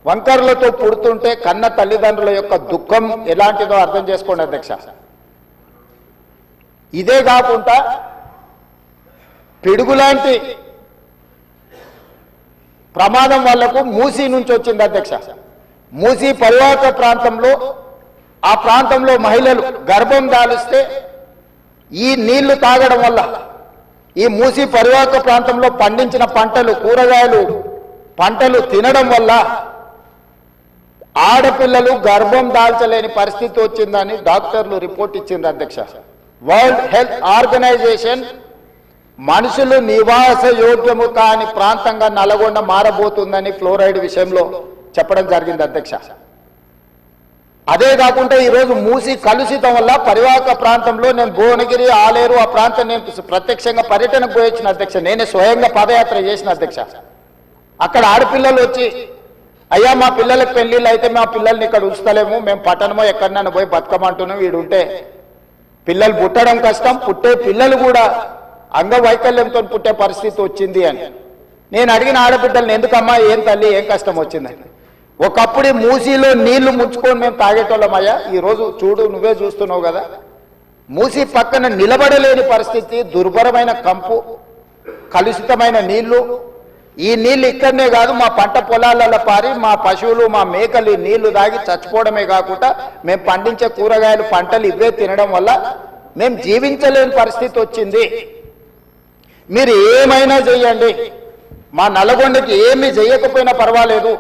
వంకర్లతో పుడుతుంటే కన్న తల్లిదండ్రుల యొక్క దుఃఖం ఎలాంటిదో అర్థం చేసుకోండి అధ్యక్ష. ఇదే కాకుండా పిడుగులాంటి ప్రమాదం వాళ్లకు మూసీ నుంచి వచ్చింది అధ్యక్ష. మూసీ పరివాహక ప్రాంతంలో ఆ ప్రాంతంలో మహిళలు గర్భం దాలిస్తే ఈ నీళ్లు తాగడం వల్ల ఈ మూసీ పరివాహక ప్రాంతంలో పండించిన పంటలు, కూరగాయలు పంటలు తినడం వల్ల ఆడపిల్లలు గర్భం దాల్చలేని పరిస్థితి వచ్చిందని డాక్టర్లు రిపోర్ట్ ఇచ్చింది అధ్యక్ష. వరల్డ్ హెల్త్ ఆర్గనైజేషన్ మనుషులు నివాస యోగ్యము కాని ప్రాంతంగా నల్గొండ మారబోతుందని ఫ్లోరైడ్ విషయంలో చెప్పడం జరిగింది అధ్యక్ష. అదే కాకుండా ఈరోజు మూసి కలుషితం వల్ల పరివాహక ప్రాంతంలో నేను భువనగిరి, ఆలేరు ఆ ప్రాంతం నేను ప్రత్యక్షంగా పర్యటనకు పోయొచ్చిన అధ్యక్ష. నేనే స్వయంగా పాదయాత్ర చేసిన అధ్యక్ష. అక్కడ ఆడపిల్లలు వచ్చి, అయ్యా మా పిల్లలకు పెళ్లిళ్ళు అయితే మా పిల్లల్ని ఇక్కడ ఉంచుతలేము, మేము పట్టణమో ఎక్కడైనా పోయి బతకమంటున్నాం, వీడుంటే పిల్లలు పుట్టడం కష్టం, పుట్టే పిల్లలు కూడా అంగవైకల్యంతో పుట్టే పరిస్థితి వచ్చింది అని. నేను అడిగిన ఆడబిడ్డల్ని, ఎందుకమ్మా ఏం తల్లి ఏం కష్టం వచ్చిందని. ఒకప్పుడు మూసీలో నీళ్లు ముంచుకొని మేము తాగేటోళ్ళమయ్యా, ఈరోజు చూడు నువ్వే చూస్తున్నావు కదా, మూసీ పక్కన నిలబడలేని పరిస్థితి, దుర్భరమైన కంపు, కలుషితమైన నీళ్లు. ఈ నీళ్లు ఇక్కడనే కాదు మా పంట పొలాలలో పారి మా పశువులు మా మేకలు నీళ్లు తాగి చచ్చిపోవడమే కాకుండా మేము పండించే కూరగాయలు పంటలు ఇవే తినడం వల్ల మేము జీవించలేని పరిస్థితి వచ్చింది. మీరు ఏమైనా చెయ్యండి, మా నల్గొండకి ఏమి చేయకపోయినా పర్వాలేదు,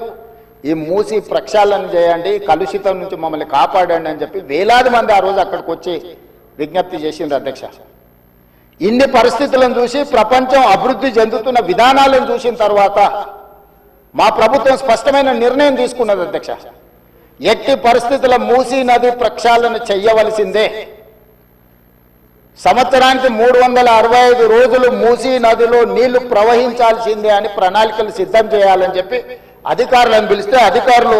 ఈ మూసి ప్రక్షాళన చేయండి, కలుషితం నుంచి మమ్మల్ని కాపాడండి అని చెప్పి వేలాది మంది ఆ రోజు అక్కడికి వచ్చి విజ్ఞప్తి చేసింది అధ్యక్ష. ఇన్ని పరిస్థితులను చూసి ప్రపంచం అభివృద్ధి చెందుతున్న విధానాలను చూసిన తర్వాత మా ప్రభుత్వం స్పష్టమైన నిర్ణయం తీసుకున్నది అధ్యక్ష. ఎట్టి పరిస్థితుల మూసీ నది ప్రక్షాళన చెయ్యవలసిందే. సంవత్సరానికి 365 రోజులు మూసీ నదిలో నీళ్లు ప్రవహించాల్సిందే అని ప్రణాళికలు సిద్ధం చేయాలని చెప్పి అధికారులను పిలిస్తే, అధికారులు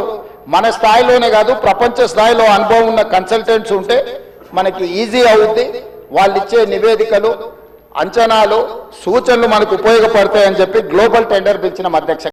మన స్థాయిలోనే కాదు ప్రపంచ స్థాయిలో అనుభవం ఉన్న కన్సల్టెంట్స్ ఉంటే మనకి ఈజీ అవుద్ది. వాళ్ళు ఇచ్చే నివేదికలు, అంచనాలు, సూచనలు మనకు ఉపయోగపడతాయని చెప్పి గ్లోబల్ టెండర్ పిలిచిన అధ్యక్ష.